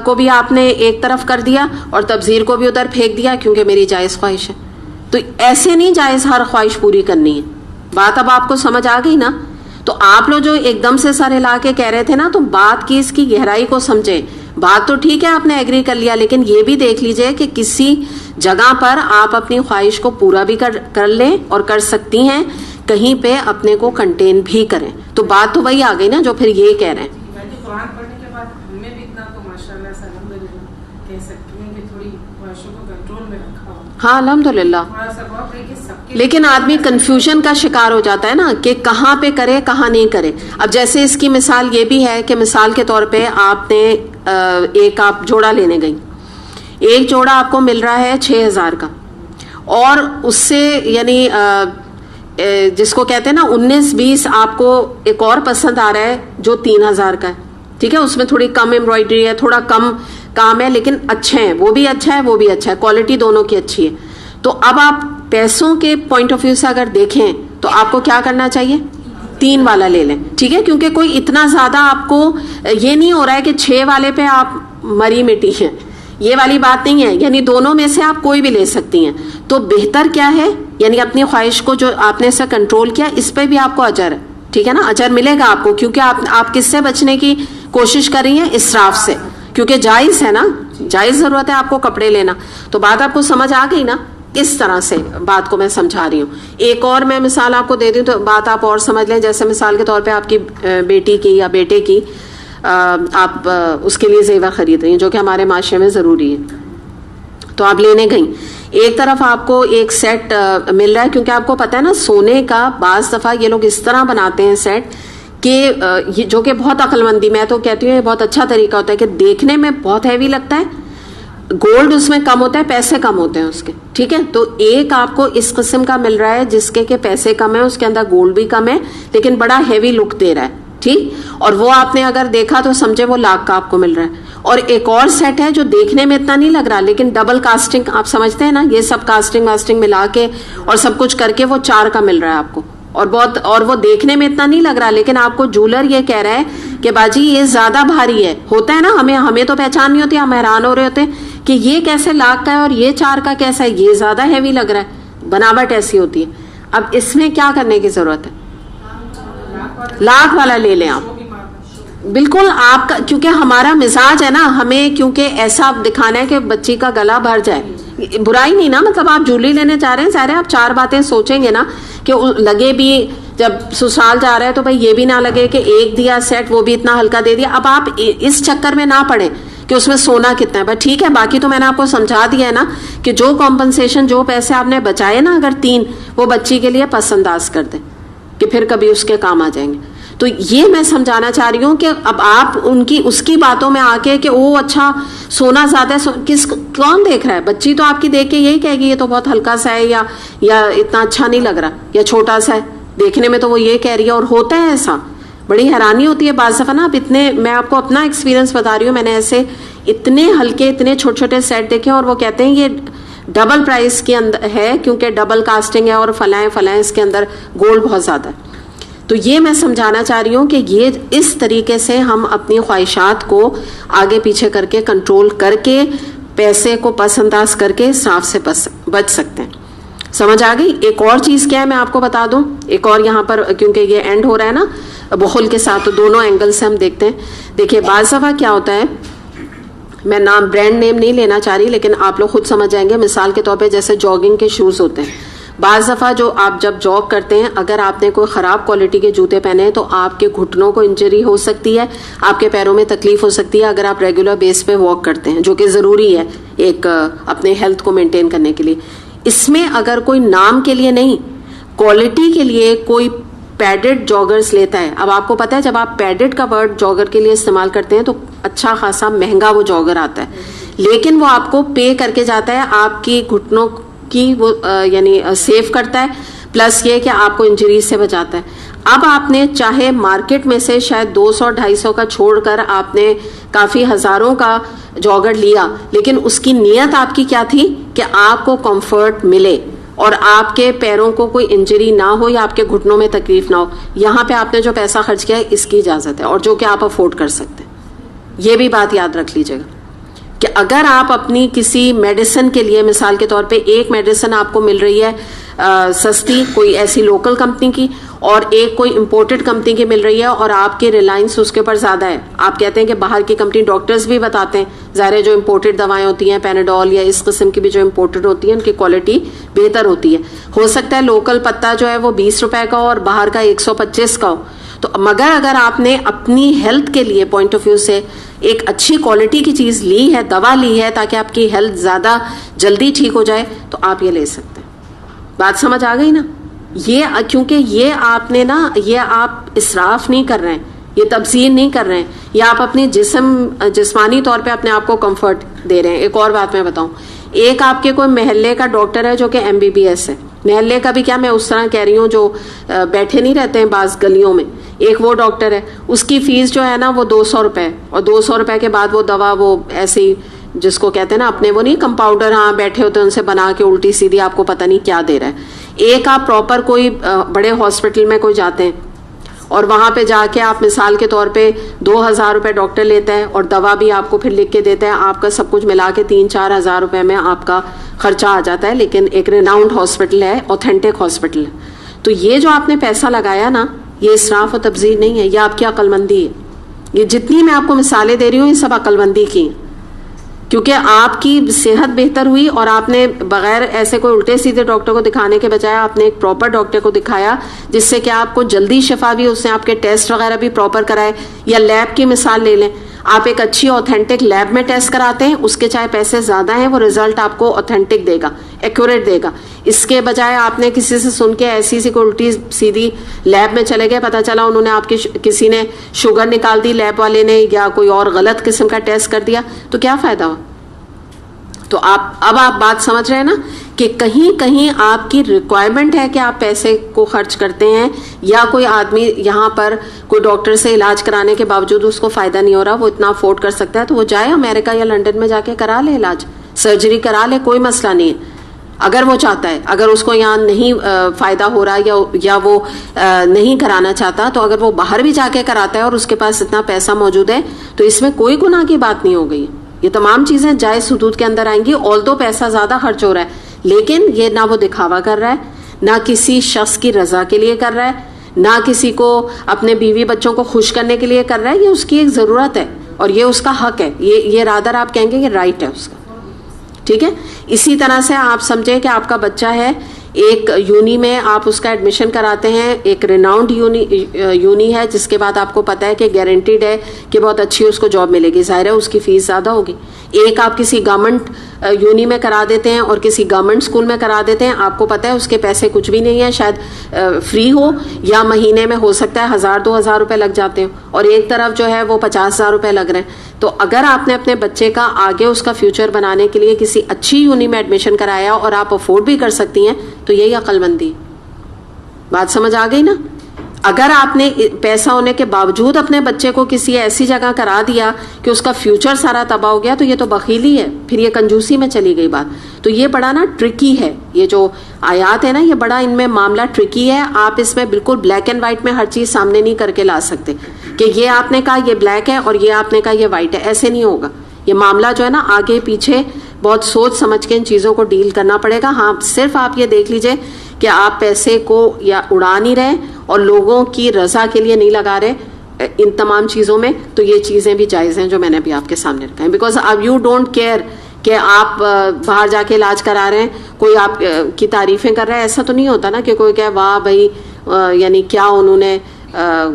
کو بھی آپ نے ایک طرف کر دیا اور تبذیر کو بھی ادھر پھینک دیا کیونکہ میری جائز خواہش ہے. تو ایسے نہیں جائز ہر خواہش پوری کرنی ہے. بات اب آپ کو سمجھ آ گئی نا؟ تو آپ لوگ جو ایک دم سے سر ہلا کے کہہ رہے تھے نا، تو بات کی اس کی گہرائی کو سمجھیں. بات تو ٹھیک ہے آپ نے ایگری کر لیا، لیکن یہ بھی دیکھ لیجئے کہ کسی جگہ پر آپ اپنی خواہش کو پورا بھی کر لیں اور کر سکتی ہیں، کہیں پہ اپنے کو کنٹین بھی کریں. تو بات تو وہی آ گئی نا جو پھر یہ کہہ رہے ہیں. قرآن پڑھنے کے بعد ہمیں بھی اتنا تو ماشاءاللہ سے الحمدللہ کہہ سکتی ہیں کہ تھوڑی خواہشوں کو کنٹرول میں رکھا ہو. ہاں الحمدللہ. تھوڑا سا بہت ہے کہ سب کے لیکن آدمی کنفیوژن کا شکار ہو جاتا ہے نا کہ کہاں پہ کرے کہاں نہیں کرے. اب جیسے اس کی مثال یہ بھی ہے کہ مثال کے طور پہ آپ نے ایک آپ جوڑا لینے گئی، ایک جوڑا آپ کو مل رہا ہے 6000 کا، اور اس سے یعنی جس کو کہتے ہیں نا 19-20 آپ کو ایک اور پسند آ رہا ہے جو 3000 کا ہے. ٹھیک ہے، اس میں تھوڑی کم ایمبرائڈری ہے، تھوڑا کم کام ہے، لیکن اچھے ہیں، وہ بھی اچھا ہے وہ بھی اچھا ہے، کوالٹی دونوں کی اچھی ہے. تو اب آپ پیسوں کے پوائنٹ آف ویو سے اگر دیکھیں تو آپ کو کیا کرنا چاہیے؟ 3 والا لے لیں. ٹھیک ہے، کیونکہ کوئی اتنا زیادہ آپ کو یہ نہیں ہو رہا ہے کہ 6 والے پہ آپ مری مٹی ہیں، یہ والی بات نہیں ہے. یعنی دونوں میں سے آپ کوئی بھی لے سکتی ہیں. تو بہتر کیا ہے، یعنی اپنی خواہش کو جو آپ نے اسے کنٹرول کیا، اس پہ بھی آپ کو اجر ہے. ٹھیک ہے نا، اجر ملے گا آپ کو، کیونکہ آپ کس سے بچنے کی کوشش کر رہی ہیں؟ اسراف سے. کیونکہ جائز ہے نا، جائز ضرورت ہے آپ کو کپڑے لینا. تو بات آپ کو سمجھ آ گئی نا؟ اس طرح سے بات کو میں سمجھا رہی ہوں. ایک اور میں مثال آپ کو دے دوں تو بات آپ اور سمجھ لیں. جیسے مثال کے طور پہ آپ کی بیٹی کی یا بیٹے کی آپ اس کے لیے زیور خرید رہی ہیں جو کہ ہمارے معاشرے میں ضروری ہے. تو آپ لینے گئیں، ایک طرف آپ کو ایک سیٹ مل رہا ہے، کیونکہ آپ کو پتہ ہے نا سونے کا بعض دفعہ یہ لوگ اس طرح بناتے ہیں سیٹ کہ جو کہ بہت عقل مندی، میں تو کہتی ہوں یہ بہت اچھا طریقہ ہوتا ہے کہ دیکھنے میں بہت ہیوی لگتا ہے، گولڈ اس میں کم ہوتا ہے، پیسے کم ہوتے ہیں اس کے. ٹھیک ہے، تو ایک آپ کو اس قسم کا مل رہا ہے جس کے کہ پیسے کم ہیں، اس کے اندر گولڈ بھی کم ہے، لیکن بڑا ہیوی لک دے رہا ہے. ٹھیک، اور وہ آپ نے اگر دیکھا تو سمجھے وہ 1,00,000 کا آپ کو مل رہا ہے. اور ایک اور سیٹ ہے جو دیکھنے میں اتنا نہیں لگ رہا، لیکن ڈبل کاسٹنگ آپ سمجھتے ہیں نا، یہ سب کاسٹنگ واسٹنگ ملا کے اور سب کچھ کر کے وہ 4 کا مل رہا ہے آپ کو. اور وہ دیکھنے میں اتنا نہیں لگ رہا، لیکن آپ کو جولر یہ کہہ رہا ہے کہ باجی یہ زیادہ بھاری ہے. ہوتا ہے نا، ہمیں تو پہچان نہیں ہوتی، ہم حیران ہو رہے ہوتے ہیں کہ یہ کیسے 1,00,000 کا ہے اور یہ 4 کا کیسا ہے، یہ زیادہ ہیوی لگ رہا ہے. بناوٹ ایسی ہوتی ہے. اب اس میں کیا کرنے کی ضرورت ہے؟ 1,00,000 والا لے لیں آپ. بالکل آپ کا، کیونکہ ہمارا مزاج ہے نا، ہمیں کیونکہ ایسا دکھانا ہے کہ بچی کا گلا بھر جائے. برائی نہیں نا، مطلب آپ جولی لینے جا رہے ہیں، سارے آپ 4 باتیں سوچیں گے نا کہ لگے بھی جب سسرال جا رہے ہیں تو بھائی یہ بھی نہ لگے کہ ایک دیا سیٹ وہ بھی اتنا ہلکا دے دیا. اب آپ اس چکر میں نہ پڑیں کہ اس میں سونا کتنا ہے. بس ٹھیک ہے، باقی تو میں نے آپ کو سمجھا دیا ہے نا کہ جو کمپنسیشن، جو پیسے آپ نے بچائے نا اگر 3، وہ بچی کے لیے پس انداز کر دیں کہ پھر کبھی اس کے کام آ جائیں گے. تو یہ میں سمجھانا چاہ رہی ہوں کہ اب آپ اس کی باتوں میں آ کے کہ وہ اچھا سونا زیادہ ہے، کون دیکھ رہا ہے؟ بچی تو آپ کی دیکھ کے یہی کہے گی یہ تو بہت ہلکا سا ہے یا اتنا اچھا نہیں لگ رہا یا چھوٹا سا ہے. دیکھنے میں تو وہ یہ کہہ رہی ہے. اور ہوتا ہے ایسا، بڑی حیرانی ہوتی ہے بعض دفعہ نا. اب اتنے، میں آپ کو اپنا ایکسپیرینس بتا رہی ہوں، میں نے ایسے اتنے ہلکے اتنے چھوٹے چھوٹے سیٹ دیکھے اور وہ کہتے ہیں یہ ڈبل پرائس کے اندر ہے کیونکہ ڈبل کاسٹنگ ہے اور فلائیں اس کے اندر گولڈ بہت زیادہ ہے. تو یہ میں سمجھانا چاہ رہی ہوں کہ یہ اس طریقے سے ہم اپنی خواہشات کو آگے پیچھے کر کے کنٹرول کر کے پیسے کو پس انداز کر کے اسراف سے بچ سکتے ہیں. سمجھ آ گئی؟ ایک اور چیز کیا ہے میں آپ کو بتا دوں، ایک اور یہاں پر کیونکہ یہ اینڈ ہو رہا ہے نا بخل کے ساتھ، تو دونوں اینگل سے ہم دیکھتے ہیں. دیکھیے بعض دفعہ کیا ہوتا ہے، میں برانڈ نیم نہیں لینا چاہ رہی لیکن آپ لوگ خود سمجھ جائیں گے. مثال کے طور پہ جیسے جاگنگ کے شوز ہوتے ہیں، بعض دفعہ جو آپ جب جاگ کرتے ہیں اگر آپ نے کوئی خراب کوالٹی کے جوتے پہنے ہیں تو آپ کے گھٹنوں کو انجری ہو سکتی ہے، آپ کے پیروں میں تکلیف ہو سکتی ہے اگر آپ ریگولر بیس پہ واک کرتے ہیں، جو کہ ضروری ہے ایک اپنے ہیلتھ کو مینٹین کرنے کے لیے. اس میں اگر کوئی نام کے لیے نہیں، کوالٹی کے لیے کوئی پیڈڈ جاگرز لیتا ہے. اب آپ کو پتا ہے جب آپ پیڈڈ کا ورڈ جاگر کے لیے استعمال کرتے ہیں تو اچھا خاصا مہنگا وہ جاگر آتا ہے, لیکن وہ آپ کو پے کر کے جاتا ہے, آپ کی گھٹنوں کی وہ یعنی سیو کرتا ہے, پلس یہ کہ آپ کو انجریز سے بچاتا ہے. اب آپ نے چاہے مارکیٹ میں سے شاید 200-250 کا چھوڑ کر آپ نے کافی ہزاروں کا جاگر لیا, لیکن اس کی نیت آپ کی کیا تھی کہ آپ کو کمفرٹ ملے اور آپ کے پیروں کو کوئی انجری نہ ہو یا آپ کے گھٹنوں میں تکلیف نہ ہو. یہاں پہ آپ نے جو پیسہ خرچ کیا ہے اس کی اجازت ہے, اور جو کہ آپ افورڈ کر سکتے ہیں. یہ بھی بات یاد رکھ لیجیے گا کہ اگر آپ اپنی کسی میڈیسن کے لیے, مثال کے طور پہ ایک میڈیسن آپ کو مل رہی ہے سستی کوئی ایسی لوکل کمپنی کی, اور ایک کوئی امپورٹڈ کمپنی کی مل رہی ہے اور آپ کی ریلائنس اس کے اوپر زیادہ ہے. آپ کہتے ہیں کہ باہر کی کمپنی, ڈاکٹرز بھی بتاتے ہیں ظاہر جو امپورٹڈ دوائیں ہوتی ہیں پیناڈول یا اس قسم کی بھی جو امپورٹڈ ہوتی ہیں ان کی کوالٹی بہتر ہوتی ہے. ہو سکتا ہے لوکل پتا جو ہے وہ 20 روپے کا ہو اور باہر کا 125 کا ہو, تو مگر اگر آپ نے اپنی ہیلتھ کے لیے پوائنٹ آف ویو سے ایک اچھی کوالٹی کی چیز لی ہے, دوا لی ہے تاکہ آپ کی ہیلتھ زیادہ جلدی ٹھیک ہو جائے, تو آپ یہ لے سکتے ہیں. بات سمجھ آ گئی نا؟ یہ کیونکہ یہ آپ نے نا, یہ آپ اسراف نہیں کر رہے ہیں, یہ تبذیر نہیں کر رہے ہیں, یہ آپ اپنی جسمانی طور پہ اپنے آپ کو کمفرٹ دے رہے ہیں. ایک اور بات میں بتاؤں, ایک آپ کے کوئی محلے کا ڈاکٹر ہے جو کہ MBBS ہے, محلے کا بھی کیا میں اس طرح کہہ رہی ہوں جو بیٹھے نہیں رہتے ہیں بعض گلیوں میں, ایک وہ ڈاکٹر ہے, اس کی فیس جو ہے نا وہ 200 روپے, اور 200 روپے کے بعد وہ دوا وہ ایسے ہی جس کو کہتے ہیں نا اپنے وہ نہیں کمپاؤڈر ہاں بیٹھے ہوتے ہیں ان سے بنا کے الٹی سیدھی آپ کو پتہ نہیں کیا دے رہا ہے. ایک آپ پراپر کوئی بڑے ہاسپٹل میں کوئی جاتے ہیں اور وہاں پہ جا کے آپ مثال کے طور پہ 2000 روپے ڈاکٹر لیتا ہے اور دوا بھی آپ کو پھر لکھ کے دیتا ہے, آپ کا سب کچھ ملا کے 3-4 ہزار روپے میں آپ کا خرچہ آ جاتا ہے, لیکن ایک ریناؤنڈ ہاسپٹل ہے, اوتھینٹک ہاسپٹل ہے. تو یہ جو آپ نے پیسہ لگایا نا, یہ اسراف و تبذیر نہیں ہے, یہ آپ کی عقل مندی ہے. یہ جتنی میں آپ کو مثالیں دے رہی ہوں یہ سب عقل مندی کی ہیں, کیونکہ آپ کی صحت بہتر ہوئی اور آپ نے بغیر ایسے کوئی الٹے سیدھے ڈاکٹر کو دکھانے کے بجائے آپ نے ایک پراپر ڈاکٹر کو دکھایا جس سے کہ آپ کو جلدی شفا بھی, اس نے آپ کے ٹیسٹ وغیرہ بھی پراپر کرائے. یا لیب کی مثال لے لیں, آپ ایک اچھی اوتھینٹک لیب میں ٹیسٹ کراتے ہیں, اس کے چاہے پیسے زیادہ ہیں وہ رزلٹ آپ کو اوتھینٹک دے گا, ایکوریٹ دے گا. اس کے بجائے آپ نے کسی سے سن کے ایسی سی کوئی الٹی سیدھی لیب میں چلے گئے, پتہ چلا انہوں نے آپ کی کسی نے شوگر نکال دی لیب والے نے, یا کوئی اور غلط قسم کا ٹیسٹ کر دیا, تو کیا فائدہ ہوا؟ تو اب آپ بات سمجھ رہے ہیں نا کہ کہیں کہیں آپ کی ریکوائرمنٹ ہے کہ آپ پیسے کو خرچ کرتے ہیں, یا کوئی آدمی یہاں پر کوئی ڈاکٹر سے علاج کرانے کے باوجود اس کو فائدہ نہیں ہو رہا, وہ اتنا افورڈ کر سکتا ہے تو وہ جائے امریکہ یا لنڈن میں جا کے کرا لے علاج, سرجری کرا لے, کوئی مسئلہ نہیں ہے اگر وہ چاہتا ہے. اگر اس کو یہاں نہیں فائدہ ہو رہا یا وہ نہیں کرانا چاہتا, تو اگر وہ باہر بھی جا کے کراتا ہے اور اس کے پاس اتنا پیسہ موجود ہے تو اس میں کوئی گناہ کی بات نہیں ہو گئی. یہ تمام چیزیں جائز حدود کے اندر آئیں گی, آلدو پیسہ زیادہ خرچ ہو رہا ہے, لیکن یہ نہ وہ دکھاوا کر رہا ہے, نہ کسی شخص کی رضا کے لیے کر رہا ہے, نہ کسی کو اپنے بیوی بچوں کو خوش کرنے کے لیے کر رہا ہے. یہ اس کی ایک ضرورت ہے اور یہ اس کا حق ہے, یہ رادر آپ کہیں گے یہ رائٹ ہے اس کا, ٹھیک ہے. اسی طرح سے آپ سمجھیں کہ آپ کا بچہ ہے ایک یونی میں, آپ اس کا ایڈمیشن کراتے ہیں, ایک ریناؤنڈ یونی ہے جس کے بعد آپ کو پتا ہے کہ گارنٹیڈ ہے کہ بہت اچھی اس کو جاب ملے گی, ظاہر ہے اس کی فیس زیادہ ہوگی. ایک آپ کسی گورنمنٹ یونی میں کرا دیتے ہیں اور کسی گورنمنٹ اسکول میں کرا دیتے ہیں, آپ کو پتا ہے اس کے پیسے کچھ بھی نہیں ہیں, شاید فری ہو یا مہینے میں ہو سکتا ہے 1000-2000 روپے لگ جاتے ہوں, اور ایک طرف جو ہے وہ 50,000 روپے لگ رہے ہیں. تو اگر آپ نے اپنے بچے کا آگے اس کا فیوچر بنانے کے لیے کسی اچھی یونی میں ایڈمیشن کرایا اور آپ افورڈ بھی کر سکتی ہیں, تو یہی عقل مندی. بات سمجھ آ گئی نا؟ اگر آپ نے پیسہ ہونے کے باوجود اپنے بچے کو کسی ایسی جگہ کرا دیا کہ اس کا فیوچر سارا تباہ ہو گیا, تو یہ تو بخیلی ہے, پھر یہ کنجوسی میں چلی گئی بات. تو یہ بڑا نا ٹرکی ہے, یہ جو آیات ہے نا یہ بڑا ان میں معاملہ ٹرکی ہے. آپ اس میں بالکل بلیک اینڈ وائٹ میں ہر چیز سامنے نہیں کر کے لا سکتے کہ یہ آپ نے کہا یہ بلیک ہے اور یہ آپ نے کہا یہ وائٹ ہے, ایسے نہیں ہوگا. یہ معاملہ جو ہے نا آگے پیچھے بہت سوچ سمجھ کے ان چیزوں کو ڈیل کرنا پڑے گا. ہاں صرف آپ یہ دیکھ لیجئے کہ آپ پیسے کو یا اڑا نہیں رہے اور لوگوں کی رضا کے لیے نہیں لگا رہے ان تمام چیزوں میں, تو یہ چیزیں بھی جائز ہیں جو میں نے ابھی آپ کے سامنے رکھا ہے. بیکاز اب یو ڈونٹ کیئر کہ آپ باہر جا کے علاج کرا رہے ہیں, کوئی آپ کی تعریفیں کر رہا ہے, ایسا تو نہیں ہوتا نا کہ کوئی کہے واہ بھائی یعنی کیا انہوں نے,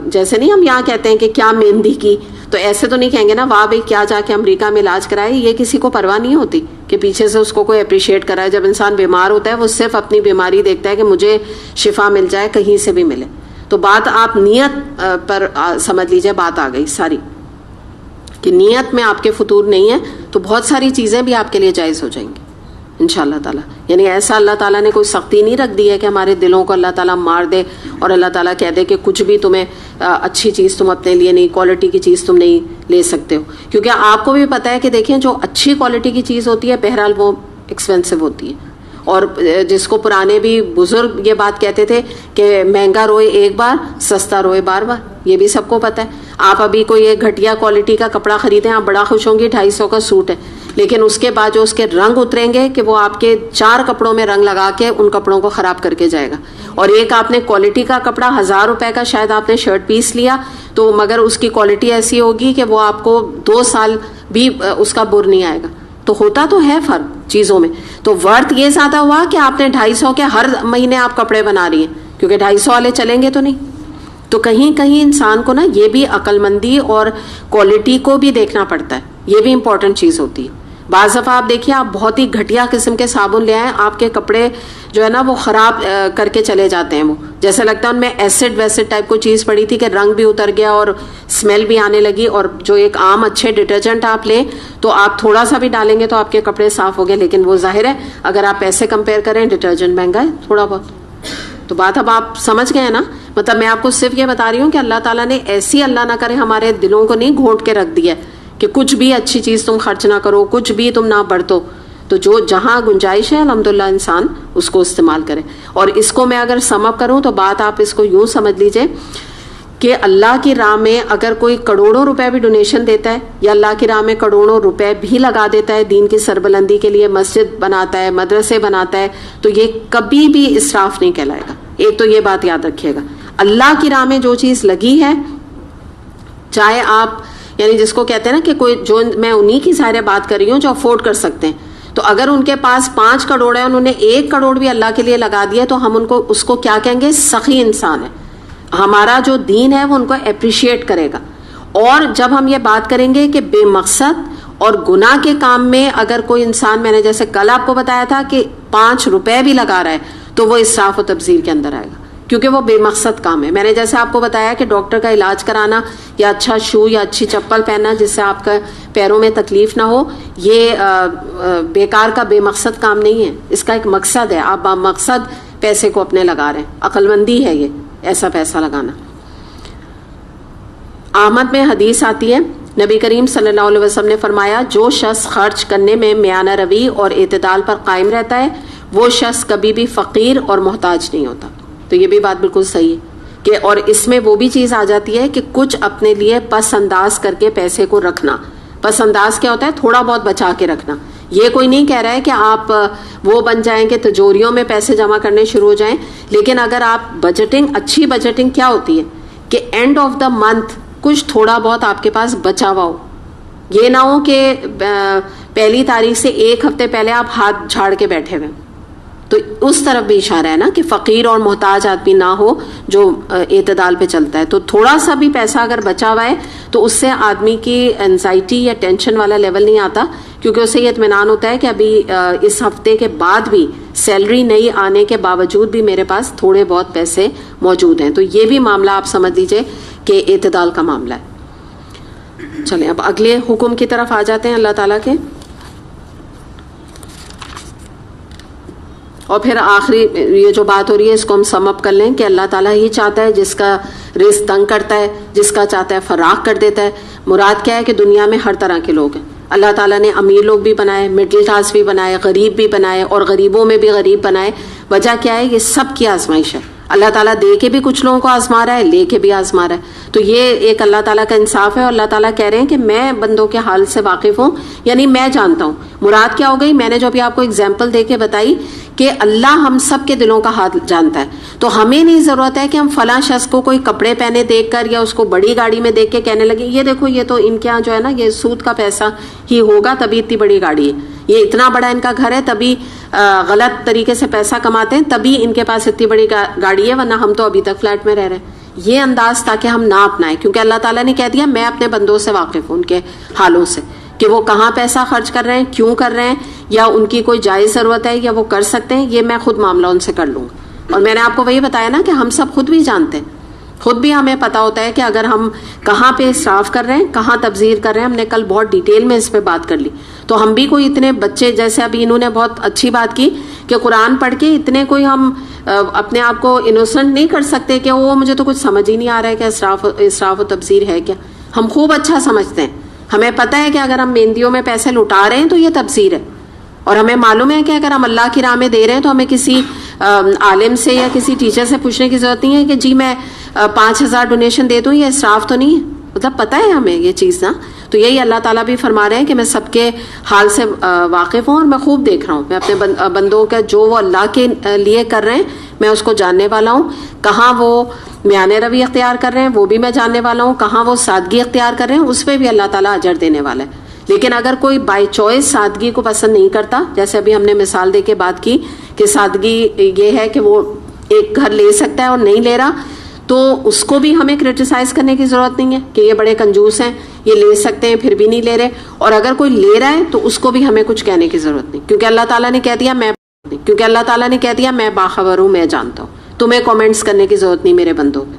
جیسے نہیں ہم یہاں کہتے ہیں کہ کیا مہندی کی, تو ایسے تو نہیں کہیں گے نا واہ بھائی کیا جا کے امریکہ میں علاج کرائے. یہ کسی کو پرواہ نہیں ہوتی کہ پیچھے سے اس کو کوئی اپریشیٹ کرائے. جب انسان بیمار ہوتا ہے وہ صرف اپنی بیماری دیکھتا ہے کہ مجھے شفا مل جائے, کہیں سے بھی ملے. تو بات آپ نیت پر سمجھ لیجئے، بات آ گئی ساری کہ نیت میں آپ کے فطور نہیں ہے تو بہت ساری چیزیں بھی آپ کے لیے جائز ہو جائیں گی انشاءاللہ تعالیٰ. یعنی ایسا اللہ تعالیٰ نے کوئی سختی نہیں رکھ دی ہے کہ ہمارے دلوں کو اللہ تعالیٰ مار دے اور اللہ تعالیٰ کہہ دے کہ کچھ بھی تمہیں اچھی چیز تم اپنے لیے نہیں، کوالٹی کی چیز تم نہیں لے سکتے ہو. کیونکہ آپ کو بھی پتہ ہے کہ دیکھیں جو اچھی کوالٹی کی چیز ہوتی ہے بہرحال وہ ایکسپینسو ہوتی ہے، اور جس کو پرانے بھی بزرگ یہ بات کہتے تھے کہ مہنگا روئے ایک بار سستا روئے بار بار، یہ بھی سب کو پتہ ہے. آپ ابھی کوئی ایک گھٹیا کوالٹی کا کپڑا خریدیں، آپ بڑا خوش ہوں گی 250 کا سوٹ ہے، لیکن اس کے بعد جو اس کے رنگ اتریں گے کہ وہ آپ کے 4 کپڑوں میں رنگ لگا کے ان کپڑوں کو خراب کر کے جائے گا. اور ایک آپ نے کوالٹی کا کپڑا 1000 روپے کا شاید آپ نے شرٹ پیس لیا تو مگر اس کی کوالٹی ایسی ہوگی کہ وہ آپ کو 2 سال بھی اس کا بر نہیں آئے گا. تو ہوتا تو ہے فرق چیزوں میں. تو ورتھ یہ زیادہ ہوا کہ آپ نے 250 کے ہر مہینے آپ کپڑے بنا رہی ہیں، کیونکہ 250 والے چلیں گے تو نہیں. تو کہیں کہیں انسان کو نا یہ بھی عقل مندی اور کوالٹی کو بھی دیکھنا پڑتا ہے، یہ بھی امپورٹنٹ چیز ہوتی ہے. بعض دفعہ آپ دیکھیے آپ بہت ہی گھٹیا قسم کے صابن لے آئیں، آپ کے کپڑے جو ہے نا وہ خراب کر کے چلے جاتے ہیں. وہ جیسے لگتا ہے ان میں ایسڈ ویسڈ ٹائپ کو چیز پڑی تھی کہ رنگ بھی اتر گیا اور اسمیل بھی آنے لگی. اور جو ایک عام اچھے ڈٹرجنٹ آپ لیں تو آپ تھوڑا سا بھی ڈالیں گے تو آپ کے کپڑے صاف ہو گئے، لیکن وہ ظاہر ہے اگر آپ پیسے کمپیئر کریں ڈٹرجنٹ مہنگا ہے تھوڑا بہت. تو بات اب آپ سمجھ گئے نا. مطلب میں آپ کو صرف یہ بتا رہی ہوں کہ اللہ تعالیٰ نے ایسی اللہ نہ کرے ہمارے دلوں کو نہیں گھونٹ کے رکھ دیا کہ کچھ بھی اچھی چیز تم خرچ نہ کرو، کچھ بھی تم نہ برتو. تو جو جہاں گنجائش ہے الحمدللہ انسان اس کو استعمال کرے. اور اس کو میں اگر سم اپ کروں تو بات آپ اس کو یوں سمجھ لیجئے کہ اللہ کی راہ میں اگر کوئی کروڑوں روپے بھی ڈونیشن دیتا ہے یا اللہ کی راہ میں کروڑوں روپے بھی لگا دیتا ہے دین کی سربلندی کے لیے، مسجد بناتا ہے، مدرسے بناتا ہے، تو یہ کبھی بھی اسراف نہیں کہلائے گا. ایک تو یہ بات یاد رکھیے گا، اللہ کی راہ میں جو چیز لگی ہے، چاہے آپ یعنی جس کو کہتے ہیں نا کہ کوئی جو میں انہی کی ظاہر بات کر رہی ہوں جو افورڈ کر سکتے ہیں، تو اگر ان کے پاس 5 کروڑ ہے، انہوں نے 1 کروڑ بھی اللہ کے لیے لگا دیا تو ہم ان کو اس کو کیا کہیں گے؟ سخی انسان ہے. ہمارا جو دین ہے وہ ان کو اپریشیٹ کرے گا. اور جب ہم یہ بات کریں گے کہ بے مقصد اور گناہ کے کام میں اگر کوئی انسان، میں نے جیسے کل آپ کو بتایا تھا کہ 5 روپے بھی لگا رہا ہے تو وہ اسراف و تبذیر کے اندر آئے گا، کیونکہ وہ بے مقصد کام ہے. میں نے جیسے آپ کو بتایا کہ ڈاکٹر کا علاج کرانا یا اچھا شو یا اچھی چپل پہننا جس سے آپ کا پیروں میں تکلیف نہ ہو، یہ بیکار کا بے مقصد کام نہیں ہے. اس کا ایک مقصد ہے، آپ مقصد پیسے کو اپنے لگا رہے ہیں. عقل مندی ہے یہ ایسا پیسہ لگانا. احمد میں حدیث آتی ہے، نبی کریم صلی اللہ علیہ وسلم نے فرمایا جو شخص خرچ کرنے میں میانہ روی اور اعتدال پر قائم رہتا ہے وہ شخص کبھی بھی فقیر اور محتاج نہیں ہوتا. تو یہ بھی بات بالکل صحیح ہے کہ اور اس میں وہ بھی چیز آ جاتی ہے کہ کچھ اپنے لیے پس انداز کر کے پیسے کو رکھنا. پس انداز کیا ہوتا ہے؟ تھوڑا بہت بچا کے رکھنا. یہ کوئی نہیں کہہ رہا ہے کہ آپ وہ بن جائیں کہ تجوریوں میں پیسے جمع کرنے شروع ہو جائیں، لیکن اگر آپ بجٹنگ، اچھی بجٹنگ کیا ہوتی ہے کہ اینڈ آف دا منتھ کچھ تھوڑا بہت آپ کے پاس بچا ہوا ہو. یہ نہ ہو کہ 1 تاریخ سے 1 ہفتے پہلے آپ ہاتھ جھاڑ کے بیٹھے ہوئے. تو اس طرف بھی اشارہ ہے نا کہ فقیر اور محتاج آدمی نہ ہو جو اعتدال پہ چلتا ہے. تو تھوڑا سا بھی پیسہ اگر بچا ہوا ہے تو اس سے آدمی کی انزائٹی یا ٹینشن والا لیول نہیں آتا، کیونکہ اسے یہ اطمینان ہوتا ہے کہ ابھی اس ہفتے کے بعد بھی سیلری نہیں آنے کے باوجود بھی میرے پاس تھوڑے بہت پیسے موجود ہیں. تو یہ بھی معاملہ آپ سمجھ لیجئے کہ اعتدال کا معاملہ ہے. چلیں اب اگلے حکم کی طرف آ جاتے ہیں اللہ تعالیٰ کے. اور پھر آخری یہ جو بات ہو رہی ہے اس کو ہم سم اپ کر لیں کہ اللہ تعالیٰ ہی چاہتا ہے، جس کا رزق تنگ کرتا ہے، جس کا چاہتا ہے فراخ کر دیتا ہے. مراد کیا ہے کہ دنیا میں ہر طرح کے لوگ ہیں. اللہ تعالیٰ نے امیر لوگ بھی بنائے، مڈل کلاس بھی بنائے، غریب بھی بنائے اور غریبوں میں بھی غریب بنائے. وجہ کیا ہے؟ یہ سب کی آزمائش ہے. اللہ تعالیٰ دے کے بھی کچھ لوگوں کو آزما رہا ہے، لے کے بھی آزما رہا ہے. تو یہ ایک اللہ تعالیٰ کا انصاف ہے. اور اللہ تعالیٰ کہہ رہے ہیں کہ میں بندوں کے حال سے واقف ہوں، یعنی میں جانتا ہوں. مراد کیا ہو گئی؟ میں نے جو ابھی آپ کو اگزامپل دے کے بتائی کہ اللہ ہم سب کے دلوں کا حال جانتا ہے. تو ہمیں نہیں ضرورت ہے کہ ہم فلاں شخص کو کوئی کپڑے پہنے دیکھ کر یا اس کو بڑی گاڑی میں دیکھ کے کہنے لگے یہ دیکھو یہ تو ان کے یہاں جو ہے نا یہ سود کا پیسہ ہی ہوگا تبھی اتنی بڑی گاڑی ہے، یہ اتنا بڑا ان کا گھر ہے تبھی غلط طریقے سے پیسہ کماتے ہیں تبھی ان کے پاس اتنی بڑی گاڑی ہے، ورنہ ہم تو ابھی تک فلیٹ میں رہ رہے ہیں. یہ انداز تاکہ ہم نہ اپنائیں، کیونکہ اللہ تعالیٰ نے کہہ دیا میں اپنے بندوں سے واقف ہوں، ان کے حالوں سے کہ وہ کہاں پیسہ خرچ کر رہے ہیں، کیوں کر رہے ہیں، یا ان کی کوئی جائز ضرورت ہے یا وہ کر سکتے ہیں. یہ میں خود معاملہ ان سے کر لوں گا. اور میں نے آپ کو وہی بتایا نا کہ ہم سب خود بھی جانتے ہیں خود بھی ہمیں پتا ہوتا ہے کہ اگر ہم کہاں پہ اسراف کر رہے ہیں, کہاں تبذیر کر رہے ہیں. ہم نے کل بہت ڈیٹیل میں اس پہ بات کر لی. تو ہم بھی کوئی اتنے بچے, جیسے ابھی انہوں نے بہت اچھی بات کی کہ قرآن پڑھ کے اتنے کوئی ہم اپنے آپ کو انوسنٹ نہیں کر سکتے کہ وہ مجھے تو کچھ سمجھ ہی نہیں آ رہا ہے کہ اسراف و تبذیر ہے کیا. ہم خوب اچھا سمجھتے ہیں, ہمیں پتہ ہے کہ اگر ہم مہندیوں میں پیسے لٹا رہے ہیں تو یہ تبذیر ہے, اور ہمیں معلوم ہے کہ اگر ہم اللہ کی راہ میں دے رہے ہیں تو ہمیں کسی عالم سے یا کسی ٹیچر سے پوچھنے کی ضرورت نہیں ہے کہ جی میں 5,000 ڈونیشن دے دوں, یہ اسراف تو نہیں ہے. مطلب پتہ ہے ہمیں یہ چیز نا. تو یہی اللہ تعالیٰ بھی فرما رہے ہیں کہ میں سب کے حال سے واقف ہوں اور میں خوب دیکھ رہا ہوں. میں اپنے بندوں کا جو وہ اللہ کے لیے کر رہے ہیں میں اس کو جاننے والا ہوں. کہاں وہ میانہ روی اختیار کر رہے ہیں وہ بھی میں جاننے والا ہوں. کہاں وہ سادگی اختیار کر رہے ہیں اس پہ بھی اللہ تعالیٰ اجر دینے والا ہے. لیکن اگر کوئی بائی چوائس سادگی کو پسند نہیں کرتا, جیسے ابھی ہم نے مثال دے کے بات کی کہ سادگی یہ ہے کہ وہ ایک گھر لے سکتا ہے اور نہیں لے رہا, تو اس کو بھی ہمیں کرٹیسائز کرنے کی ضرورت نہیں ہے کہ یہ بڑے کنجوس ہیں, یہ لے سکتے ہیں پھر بھی نہیں لے رہے. اور اگر کوئی لے رہا ہے تو اس کو بھی ہمیں کچھ کہنے کی ضرورت نہیں, کیونکہ اللہ تعالیٰ نے کہہ دیا میں باخبر ہوں, میں جانتا ہوں. تمہیں کامنٹس کرنے کی ضرورت نہیں میرے بندوں پہ.